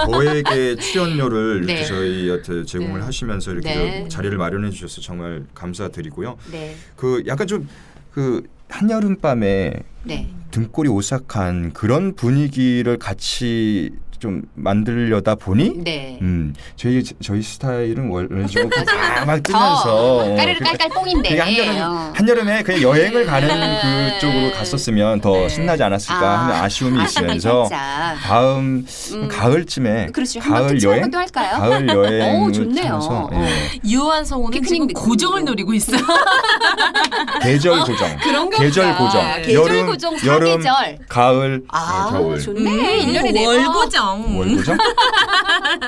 Speaker 1: 거액의 출연료를
Speaker 2: 네.
Speaker 1: 이렇게 저희한테 제공을
Speaker 2: 네.
Speaker 1: 하시면서 이렇게
Speaker 2: 네.
Speaker 1: 자리를 마련해 주셔서 정말 감사드리고요.
Speaker 2: 네.
Speaker 1: 그 약간 좀 그 한여름밤에
Speaker 2: 네.
Speaker 1: 등골이 오싹한 그런 분위기를 같이 좀 만들려다 보니
Speaker 2: 네.
Speaker 1: 저희 스타일은 원래 좀 막 뜨면서
Speaker 2: 까르르 깔깔 뽕인데.
Speaker 1: 그게 한여름에 그냥 여행을 가는 그쪽으로 갔었으면 더
Speaker 2: 네.
Speaker 1: 신나지 않았을까 하는 아쉬움이 있으면서
Speaker 2: 살짝.
Speaker 1: 다음 가을쯤에
Speaker 2: 그렇죠. 한번
Speaker 1: 가을
Speaker 2: 특집한
Speaker 1: 여행
Speaker 2: 것도 할까요?
Speaker 1: 가을 여행을
Speaker 2: 좋네요.
Speaker 1: 하면서
Speaker 3: 유한 성우는
Speaker 2: 피크닉
Speaker 3: 지금
Speaker 2: 느낌으로.
Speaker 3: 고정을 노리고 있어요.
Speaker 1: 계절 고정
Speaker 2: 그런 거
Speaker 1: 계절
Speaker 2: 보다.
Speaker 1: 고정
Speaker 2: 계절 고정
Speaker 1: 여름
Speaker 2: 사계절.
Speaker 1: 가을
Speaker 2: 좋네.
Speaker 1: 겨울
Speaker 2: 1년에 4번.
Speaker 3: 월고정.
Speaker 1: 월고정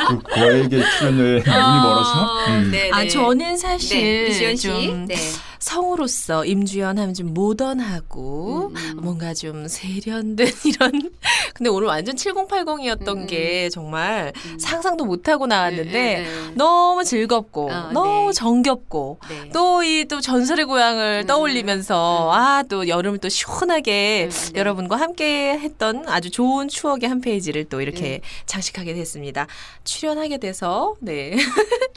Speaker 1: 그 거액의 출연료에 눈이 멀어서
Speaker 2: 네,
Speaker 3: 아
Speaker 2: 네.
Speaker 3: 저는 사실
Speaker 2: 네, 지연 씨.
Speaker 3: 좀
Speaker 2: 네.
Speaker 3: 성우로서 임주연 하면 좀 모던하고 뭔가 좀 세련된 이런 근데 오늘 완전 7080이었던 게 정말 상상도 못하고 나왔는데 너무 즐겁고 너무
Speaker 2: 네.
Speaker 3: 정겹고
Speaker 2: 네.
Speaker 3: 또 이 또 전설의 고향을 떠올리면서 또 여름을 또 시원하게
Speaker 2: 네.
Speaker 3: 여러분과 함께 했던 아주 좋은 추억의 한 페이지를 또 이렇게 장식하게 됐습니다. 출연하게 돼서 네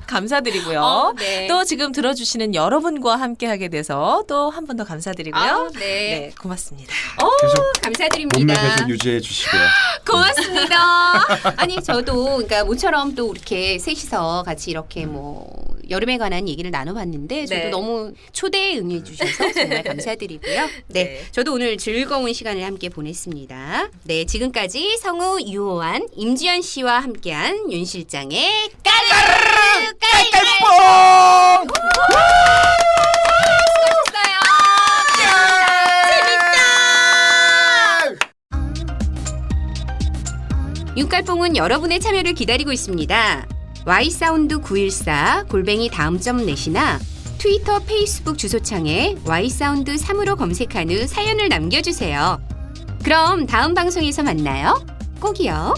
Speaker 3: 감사드리고요.
Speaker 2: 네.
Speaker 3: 또 지금 들어주시는 여러분과 함께 하게 돼서 또 한 번 더 감사드리고요.
Speaker 2: 네.
Speaker 3: 네, 고맙습니다.
Speaker 1: 계속
Speaker 2: 감사드립니다.
Speaker 1: 몸매 계속 유지해 주시고요.
Speaker 2: 고맙습니다. 아니 저도 그러니까 모처럼 또 이렇게 셋이서 같이 이렇게 뭐 여름에 관한 얘기를 나눠봤는데 저도
Speaker 3: 네.
Speaker 2: 너무 초대에 응해주셔서 정말 감사드리고요. 네,
Speaker 3: 네.
Speaker 2: 저도 오늘 즐거운 시간을 함께 보냈습니다. 네, 지금까지 성우 유호한 임지연 씨와 함께한 윤 실장의 깔깔깔깔
Speaker 1: 깔깔뽕!
Speaker 2: 윤깔뽕은 여러분의 참여를 기다리고 있습니다. y사운드914 다음점넷이나 트위터, 페이스북 주소창에 y사운드3으로 검색한 후 사연을 남겨주세요. 그럼 다음 방송에서 만나요. 꼭이요.